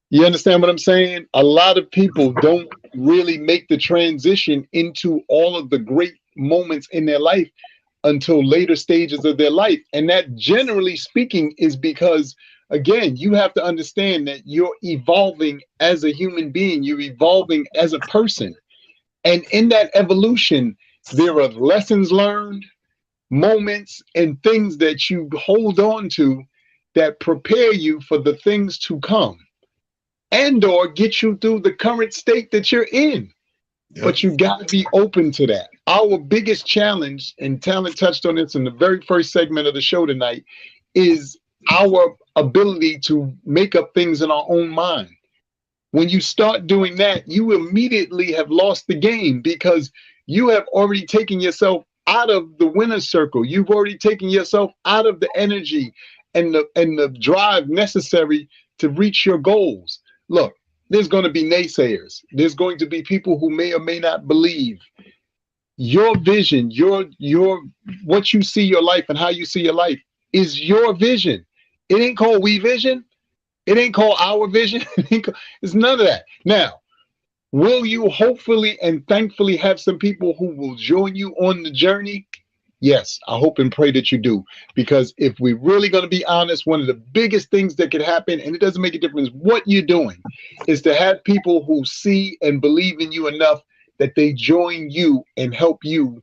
Speaker 2: You understand what I'm saying? A lot of people don't really make the transition into all of the great moments in their life until later stages of their life. And that, generally speaking, is because, again, you have to understand that you're evolving as a human being. You're evolving as a person. And in that evolution, there are lessons learned, moments, and things that you hold on to that prepare you for the things to come and or get you through the current state that you're in. Yep. But you got to be open to that. Our biggest challenge, and Talent touched on this in the very first segment of the show tonight, is our ability to make up things in our own mind. When you start doing that, you immediately have lost the game because you have already taken yourself out of the winner's circle. You've already taken yourself out of the energy and the drive necessary to reach your goals. Look, There's going to be naysayers. There's going to be people who may or may not believe. Your vision, your what you see your life and how you see your life is your vision. It ain't called we vision. It ain't called our vision. It's none of that. Now, will you hopefully and thankfully have some people who will join you on the journey? Yes, I hope and pray that you do. Because if we're really going to be honest, one of the biggest things that could happen, and it doesn't make a difference what you're doing, is to have people who see and believe in you enough that they join you and help you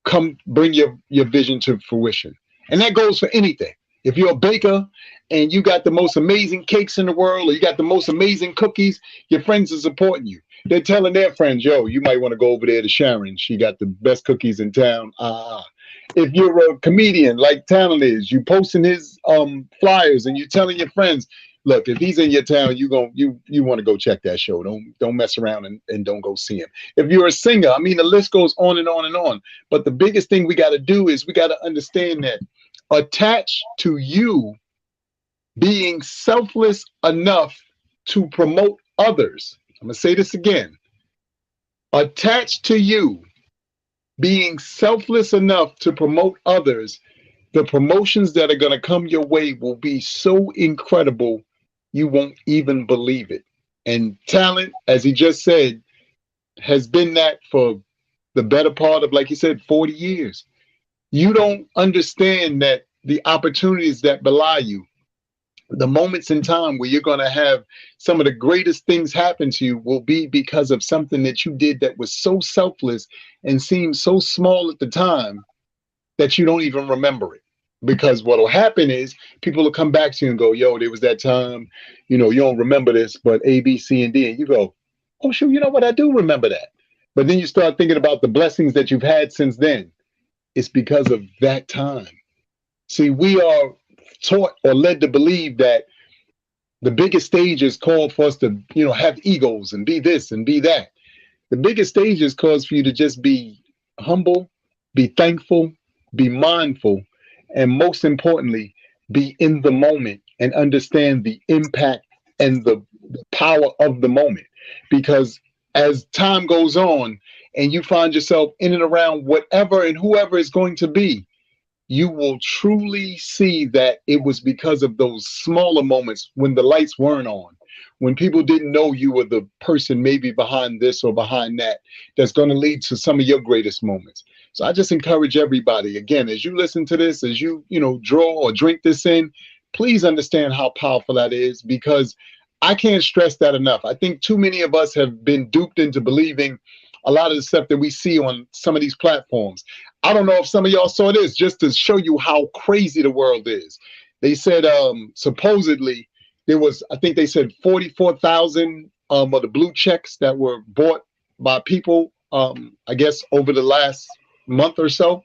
Speaker 2: come bring your vision to fruition. And that goes for anything. If you're a baker and you got the most amazing cakes in the world, or you got the most amazing cookies, your friends are supporting you. They're telling their friends, yo, you might want to go over there to Sharon. She got the best cookies in town. If you're a comedian like Talon is, you posting his flyers and you telling your friends, look, if he's in your town, you want to go check that show. Don't mess around and don't go see him. If you're a singer, I mean, the list goes on and on and on. But the biggest thing we got to do is we got to understand that attached to you being selfless enough to promote others. I'm going to say this again. Attached to you being selfless enough to promote others, the promotions that are going to come your way will be so incredible, you won't even believe it. And Talent, as he just said, has been that for the better part of, like he said, 40 years. You don't understand that the opportunities that belie you, the moments in time where you're going to have some of the greatest things happen to you will be because of something that you did that was so selfless and seemed so small at the time that you don't even remember it. Because what will happen is people will come back to you and go, yo, there was that time, you don't remember this, but A, B, C, and D. And you go, oh, shoot, you know what? I do remember that. But then you start thinking about the blessings that you've had since then. It's because of that time. See, we are taught or led to believe that the biggest stage is called for us to, have egos and be this and be that. The biggest stage is called for you to just be humble, be thankful, be mindful, and most importantly, be in the moment and understand the impact and the power of the moment. Because as time goes on and you find yourself in and around whatever and whoever is going to be, you will truly see that it was because of those smaller moments when the lights weren't on, when people didn't know you were the person maybe behind this or behind that, that's going to lead to some of your greatest moments. So I just encourage everybody, again, as you listen to this, as you, draw or drink this in, please understand how powerful that is, because I can't stress that enough. I think too many of us have been duped into believing a lot of the stuff that we see on some of these platforms. I don't know if some of y'all saw this, just to show you how crazy the world is. They said supposedly there was, I think they said 44,000 of the blue checks that were bought by people, I guess, over the last month or so,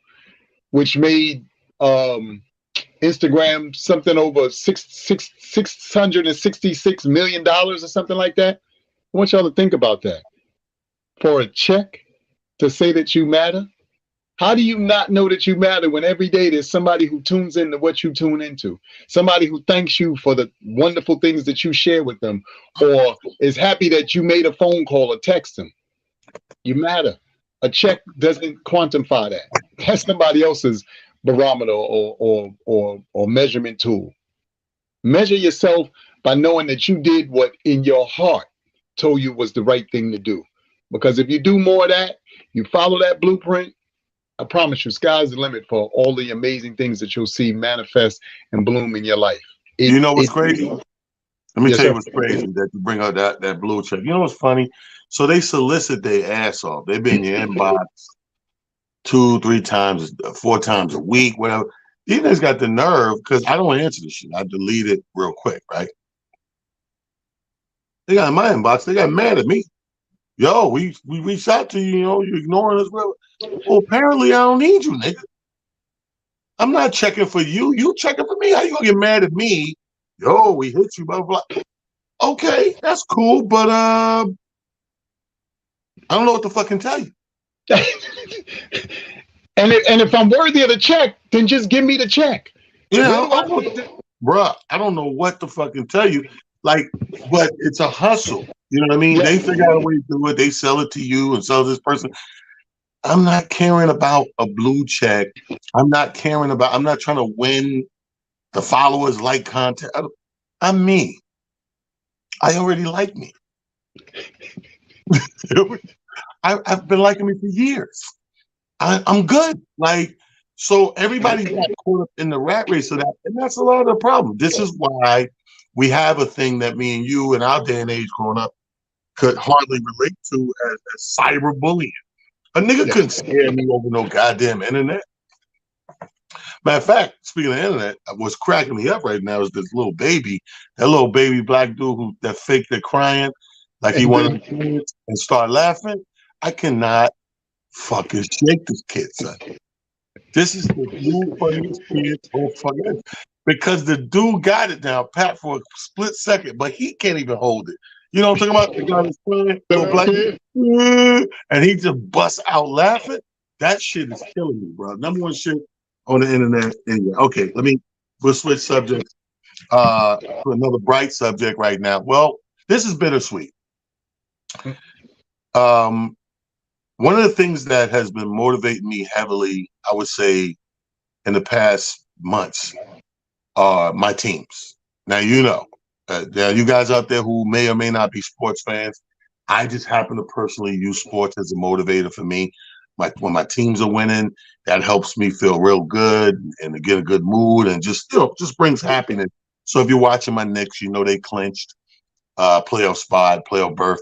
Speaker 2: which made Instagram something over $666 million or something like that. I want y'all to think about that. For a check to say that you matter? How do you not know that you matter when every day there's somebody who tunes into what you tune into, somebody who thanks you for the wonderful things that you share with them, or is happy that you made a phone call or text them? You matter. A check doesn't quantify that. That's somebody else's barometer or measurement tool. Measure yourself by knowing that you did what in your heart told you was the right thing to do. Because if you do more of that, you follow that blueprint, I promise you, sky's the limit for all the amazing things that you'll see manifest and bloom in your life.
Speaker 3: You know what's crazy? Let me
Speaker 2: Yes,
Speaker 3: tell you
Speaker 2: sir.
Speaker 3: what's crazy that you bring out that blue check. You know what's funny? So they solicit their ass off. They've been in your inbox 2, 3 times, 4 times a week, whatever. These guys got the nerve, because I don't answer the shit. I delete it real quick, right? They got in my inbox. They got mad at me. Yo, we reached out to you, you're ignoring us. Well, apparently I don't need you, nigga. I'm not checking for you. You checking for me. How you gonna get mad at me? Yo, we hit you, blah, blah, blah. Okay, that's cool, but I don't know what to fucking tell you.
Speaker 2: And if I'm worthy of the check, then just give me the check.
Speaker 3: Yeah, bruh, I don't know what to fucking tell you. Like, but it's a hustle. You know what I mean?
Speaker 2: Yeah.
Speaker 3: They figure out a way to do it. They sell it to you and sell this person. I'm not caring about a blue check. I'm not trying to win the followers, like content. I'm me. I already like me. I've been liking me for years. I'm good. Like, so everybody got caught up in the rat race of that. And that's a lot of the problem. This is why we have a thing that me and you in our day and age growing up could hardly relate to as cyberbullying. A nigga couldn't scare me over no goddamn internet. Matter of fact, speaking of the internet, what's cracking me up right now is this little baby, that little baby black dude that faked the crying like he wanted to kids and start laughing. I cannot fucking shake this kid, son. This is the new funniest kid on fucking because the dude got it down pat for a split second, but he can't even hold it. You know what I'm talking about? The guy that's crying, little black kid, and he just busts out laughing. That shit is killing me, bro. Number one shit on the internet. Anyway, okay, we'll switch subjects to another bright subject right now. Well, this is bittersweet. One of the things that has been motivating me heavily, I would say, in the past months are my teams. Now, there are you guys out there who may or may not be sports fans. I just happen to personally use sports as a motivator for me. When my teams are winning, that helps me feel real good and to get a good mood and just brings happiness. So if you're watching my Knicks, they clinched playoff spot, playoff berth.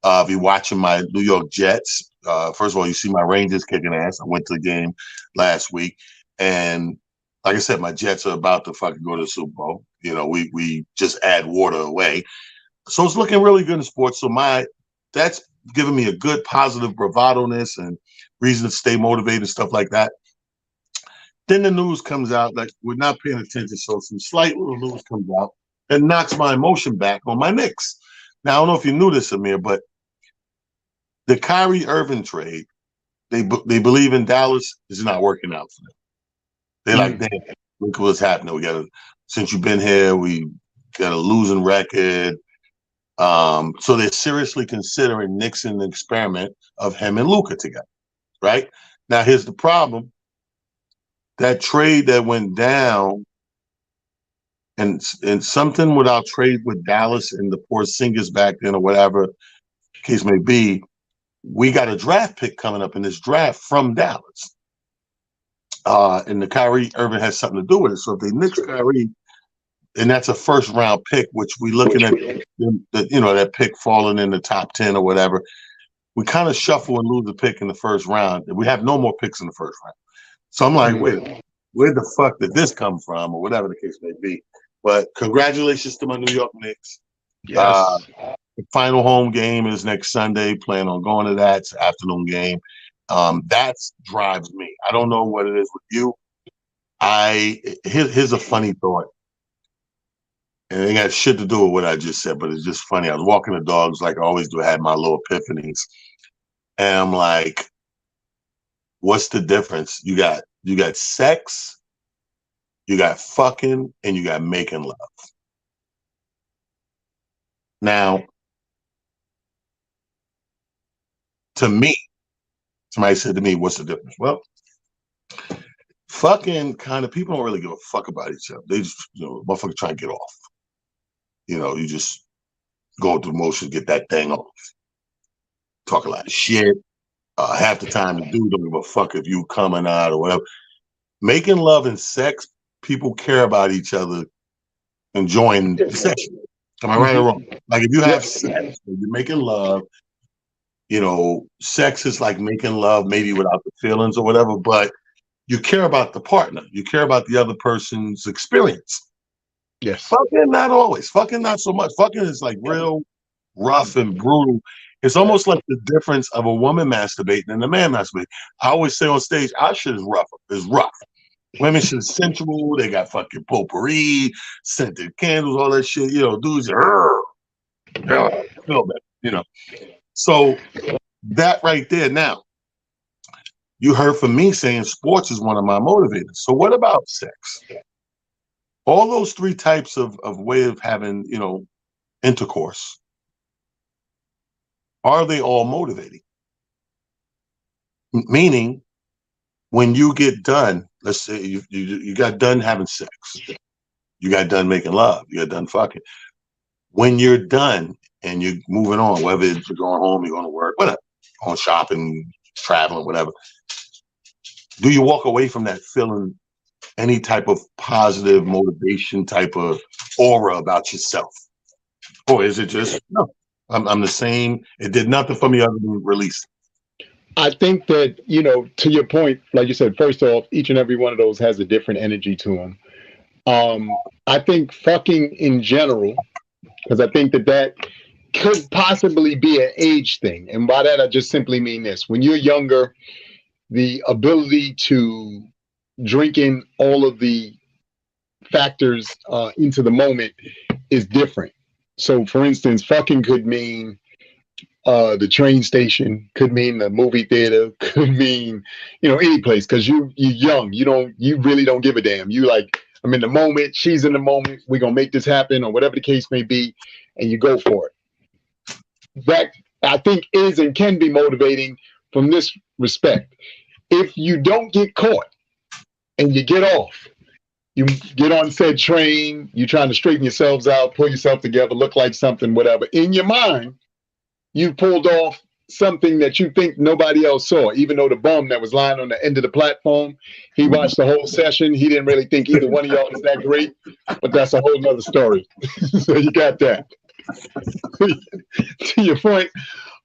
Speaker 3: If you're watching my New York Jets, first of all, you see my Rangers kicking ass. I went to the game last week, and like I said, my Jets are about to fucking go to the Super Bowl. We just add water away, so it's looking really good in sports. So that's giving me a good positive bravado-ness and reason to stay motivated and stuff like that. Then the news comes out, like we're not paying attention, so some slight little news comes out and knocks my emotion back on my Knicks. Now, I don't know if you knew this, Amir, but the Kyrie Irving trade, they believe in Dallas is not working out for them. They're like, damn, look what's happening. Since you've been here, we got a losing record. So they're seriously considering nixing the experiment of him and Luka together, right? Now, here's the problem. That trade that went down and something with our trade with Dallas and the Porzingis back then or whatever case may be, we got a draft pick coming up in this draft from Dallas. And the Kyrie Irving has something to do with it. So if they nix Kyrie, and that's a first round pick, which we looking at that pick falling in the top 10 or whatever, we kind of shuffle and lose the pick in the first round. We have no more picks in the first round. So I'm like, wait, where the fuck did this come from, or whatever the case may be. But congratulations to my New York Knicks. Yes. The final home game is next Sunday. Plan on going to that. It's an afternoon game. That drives me. I don't know what it is with you. Here's a funny thought. And it got shit to do with what I just said, but it's just funny. I was walking the dogs like I always do. I had my little epiphanies. And I'm like, what's the difference? You got sex, you got fucking, and you got making love. Now, to me, somebody said to me, what's the difference? Well, fucking kind of people don't really give a fuck about each other. They just, motherfucker try and get off. You just go through the motions, get that thing off. Talk a lot of shit. Half the time the dude don't give a fuck if you coming out or whatever. Making love and sex, people care about each other enjoying the session. Am I right or wrong? Like if you have sex, you're making love, sex is like making love maybe without the feelings or whatever, but you care about the partner. You care about the other person's experience. Yes. Fucking not always. Fucking not so much. Fucking is like real rough and brutal. It's almost like the difference of a woman masturbating and a man masturbating. I always say on stage, our shit is rough. It's rough. Women shit is sensual. They got fucking potpourri, scented candles, all that shit. Dudes are, So that right there. Now, you heard from me saying sports is one of my motivators. So what about sex? All those three types of way of having, intercourse. are they all motivating? Meaning, when you get done, let's say you got done having sex, you got done making love, you got done fucking. When you're done and you're moving on, whether it's you're going home, you're going to work, whatever, going shopping, traveling, whatever, do you walk away from that feeling any type of positive motivation, type of aura about yourself? Or is it just, no, I'm the same. It did nothing for me other than release.
Speaker 2: I think that, to your point, like you said, first off, each and every one of those has a different energy to them. I think fucking in general, because I think that could possibly be an age thing. And by that, I just simply mean this. When you're younger, the ability to drink in all of the factors into the moment is different. So, for instance, fucking could mean the train station, could mean the movie theater, could mean, any place, because you're young. You really don't give a damn. You like, I'm in the moment, she's in the moment, we're gonna make this happen, or whatever the case may be, and you go for it. That, I think, is and can be motivating from this respect. If you don't get caught and you get off, you get on said train, you're trying to straighten yourselves out, pull yourself together, look like something, whatever. In your mind, you pulled off something that you think nobody else saw, even though the bum that was lying on the end of the platform, he watched the whole session. He didn't really think either one of y'all was that great, but that's a whole nother story. So you got that. To your point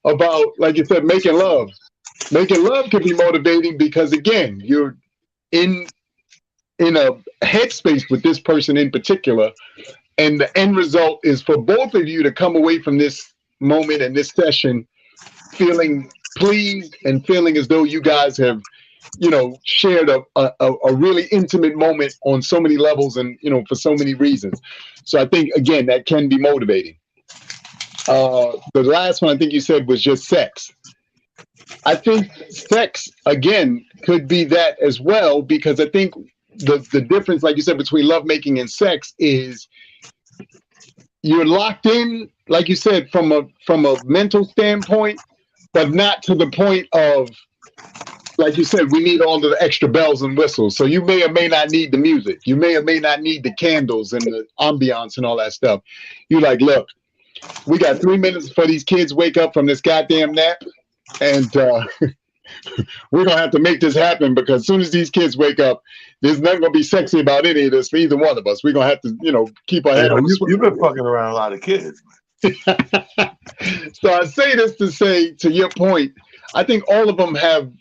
Speaker 2: about, like you said, making love. Making love can be motivating because, again, you're in a headspace with this person in particular, and the end result is for both of you to come away from this moment and this session feeling pleased and feeling as though you guys have, shared a really intimate moment on so many levels and, for so many reasons. So I think, again, that can be motivating. The last one I think you said was just sex. I think sex, again, could be that as well, because I think the difference, like you said, between lovemaking and sex is you're locked in, like you said, from a mental standpoint, but not to the point of, like you said, we need all the extra bells and whistles. So you may or may not need the music. You may or may not need the candles and the ambiance and all that stuff. You're like, look, we got 3 minutes before these kids wake up from this goddamn nap, and we're going to have to make this happen, because as soon as these kids wake up, there's nothing going to be sexy about any of this for either one of us. We're going to have to, keep our head on.
Speaker 3: You've been fucking around a lot of kids.
Speaker 2: So I say this to say, to your point, I think all of them have,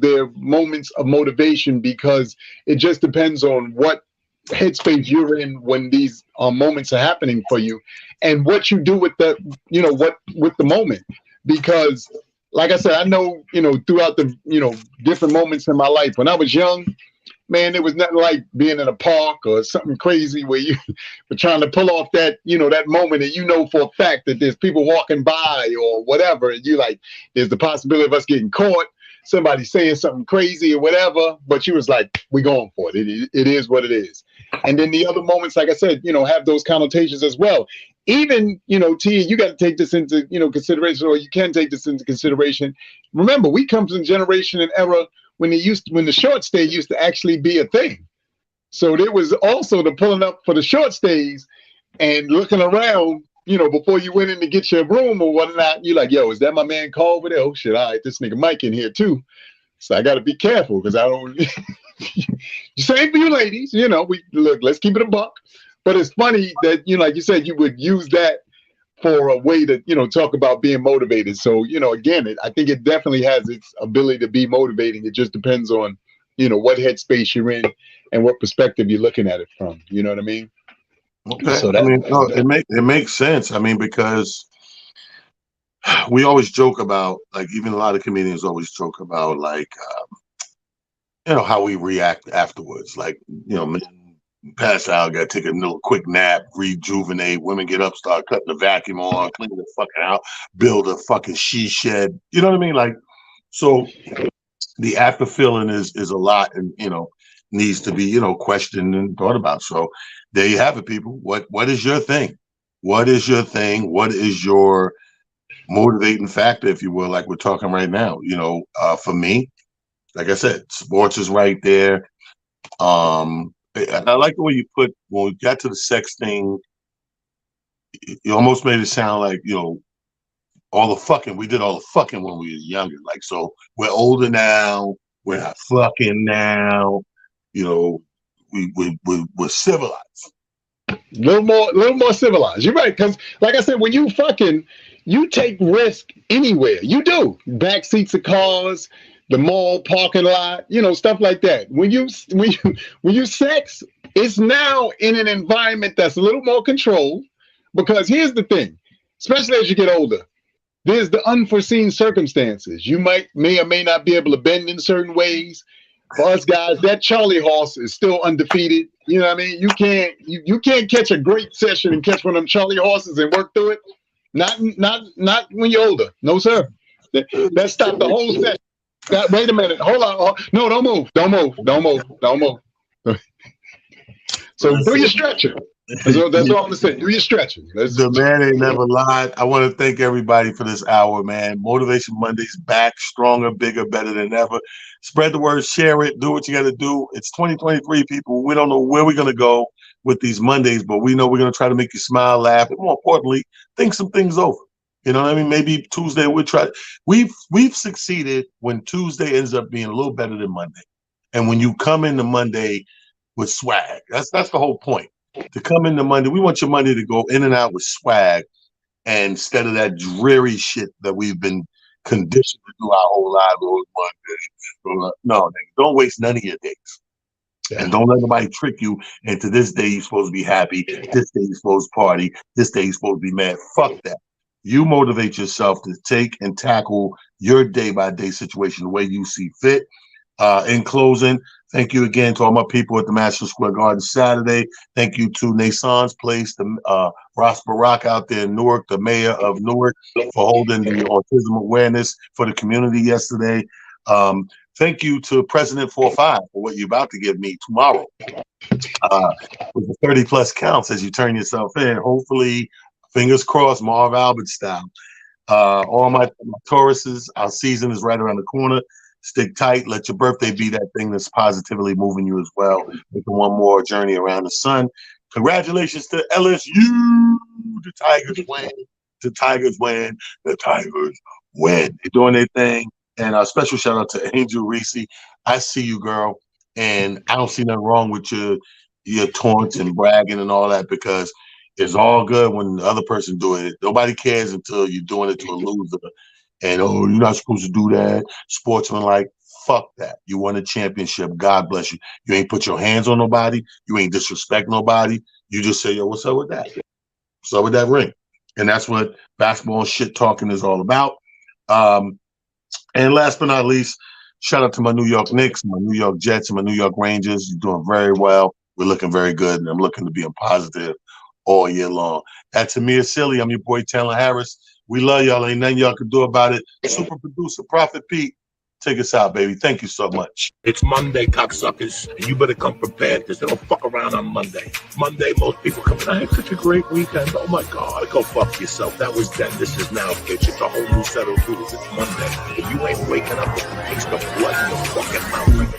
Speaker 2: their moments of motivation, because it just depends on what headspace you're in when these moments are happening for you, and what you do with the, with the moment. Because, like I said, I know, throughout the, different moments in my life, when I was young, man, there was nothing like being in a park or something crazy where you were trying to pull off that, that moment, and for a fact that there's people walking by or whatever, and you like, there's the possibility of us getting caught, somebody saying something crazy or whatever, but you was like, we going for it. It is what it is. And then the other moments, like I said, have those connotations as well. Even, T, you got to take this into, consideration, or you can take this into consideration. Remember, we come from a generation and era when the short stay used to actually be a thing. So there was also the pulling up for the short stays and looking around, before you went in to get your room or whatnot. You're like, yo, is that my man Carl over there? Oh shit, all right, this nigga Mike in here too. So I got to be careful, because I don't. Same for you ladies, we look. Let's keep it a buck. But it's funny that, like you said, you would use that for a way to, talk about being motivated. So, again, I think it definitely has its ability to be motivating. It just depends on, what headspace you're in and what perspective you're looking at it from. You know what I mean?
Speaker 3: Okay.
Speaker 2: So
Speaker 3: it makes sense. I mean, because we always joke about, like, even a lot of comedians always joke about, like, how we react afterwards. Like, men pass out, got to take a little quick nap, rejuvenate. Women get up, start cutting the vacuum on, clean the fucking out, build a fucking she shed. You know what I mean? Like, so the after feeling is a lot, and needs to be questioned and thought about. So there you have it, people. What is your thing? What is your thing? What is your motivating factor, if you will, like we're talking right now. For me, like I said, sports is right there. I like the way you put when we got to the sex thing. You almost made it sound like all the fucking. We did all the fucking when we were younger. Like, so we're older now. We're not fucking now. We're civilized.
Speaker 2: A little more civilized. You're right, because like I said, when you fucking, you take risk anywhere. You do back seats of cars, the mall parking lot, stuff like that. When you sex, it's now in an environment that's a little more controlled. Because here's the thing, especially as you get older, there's the unforeseen circumstances. You may or may not be able to bend in certain ways. For us guys, that Charlie horse is still undefeated. You know what I mean? You can't catch a great session and catch one of them Charlie horses and work through it. Not when you're older. No, sir. That stopped the whole session. Wait a minute. Hold on. No, don't move. So do your stretching. That's all I'm gonna say. Do your stretching.
Speaker 3: The man ain't never lied. I want to thank everybody for this hour, man. Motivation Monday's back, stronger, bigger, better than ever. Spread the word, share it, do what you got to do. It's 2023, people. We don't know where we're gonna go with these Mondays, but we know we're gonna try to make you smile, laugh, and more importantly, think some things over. You know what I mean? Maybe Tuesday we'll try. We've succeeded when Tuesday ends up being a little better than Monday, and when you come into Monday with swag, that's the whole point. To come into Monday, we want your Monday to go in and out with swag, and instead of that dreary shit that we've been conditioned to do our whole lives on Monday. No, don't waste none of your days. And don't let nobody trick you into this day you're supposed to be happy, this day you're supposed to party, this day you're supposed to be mad. Fuck that. You motivate yourself to take and tackle your day-by-day situation the way you see fit. In closing, thank you again to all my people at the Madison Square Garden Saturday. Thank you to Nason's Place, Ross Barack out there in Newark, the mayor of Newark, for holding the autism awareness for the community yesterday. Thank you to President 45 for what you're about to give me tomorrow. With the 30 plus counts as you turn yourself in. Hopefully, fingers crossed, Marv Albert style. All my Tauruses, our season is right around the corner. Stick tight. Let your birthday be that thing that's positively moving you as well. Making one more journey around the sun. Congratulations to LSU. The Tigers win. The Tigers win. The Tigers win. They're doing their thing. And a special shout out to Angel Reese. I see you, girl. And I don't see nothing wrong with your taunts and bragging and all that, because it's all good when the other person doing it. Nobody cares until you're doing it to a loser. And, you're not supposed to do that. Sportsman, like, fuck that. You won a championship. God bless you. You ain't put your hands on nobody. You ain't disrespect nobody. You just say, yo, what's up with that? What's up with that ring? And that's what basketball and shit talking is all about. And last but not least, shout out to my New York Knicks, my New York Jets, and my New York Rangers. You're doing very well. We're looking very good, and I'm looking to be positive all year long. That's Amir Silly. I'm your boy, Taylor Harris. We love y'all. Ain't nothing y'all can do about it. Super producer, Prophet Pete. Take us out, baby. Thank you so much.
Speaker 1: It's Monday, cocksuckers, and you better come prepared, because they don't fuck around on Monday. Monday, most people come in. I had such a great weekend. Oh my God, go fuck yourself. That was then. This is now, bitch. It's a whole new set of rules. It's Monday, and you ain't waking up with a taste of blood in your fucking mouth.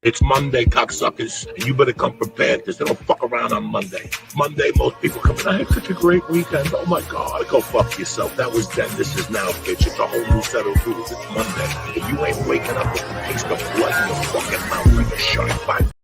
Speaker 1: It's Monday, cocksuckers, and you better come prepared, because they don't fuck around on Monday. Monday, most people come in. I had such a great weekend. Oh my God, go fuck yourself. That was then. This is now, bitch. It's a whole new set of rules. It's Monday, and you ain't waking up with a taste of blood in your fucking mouth like a shark bite.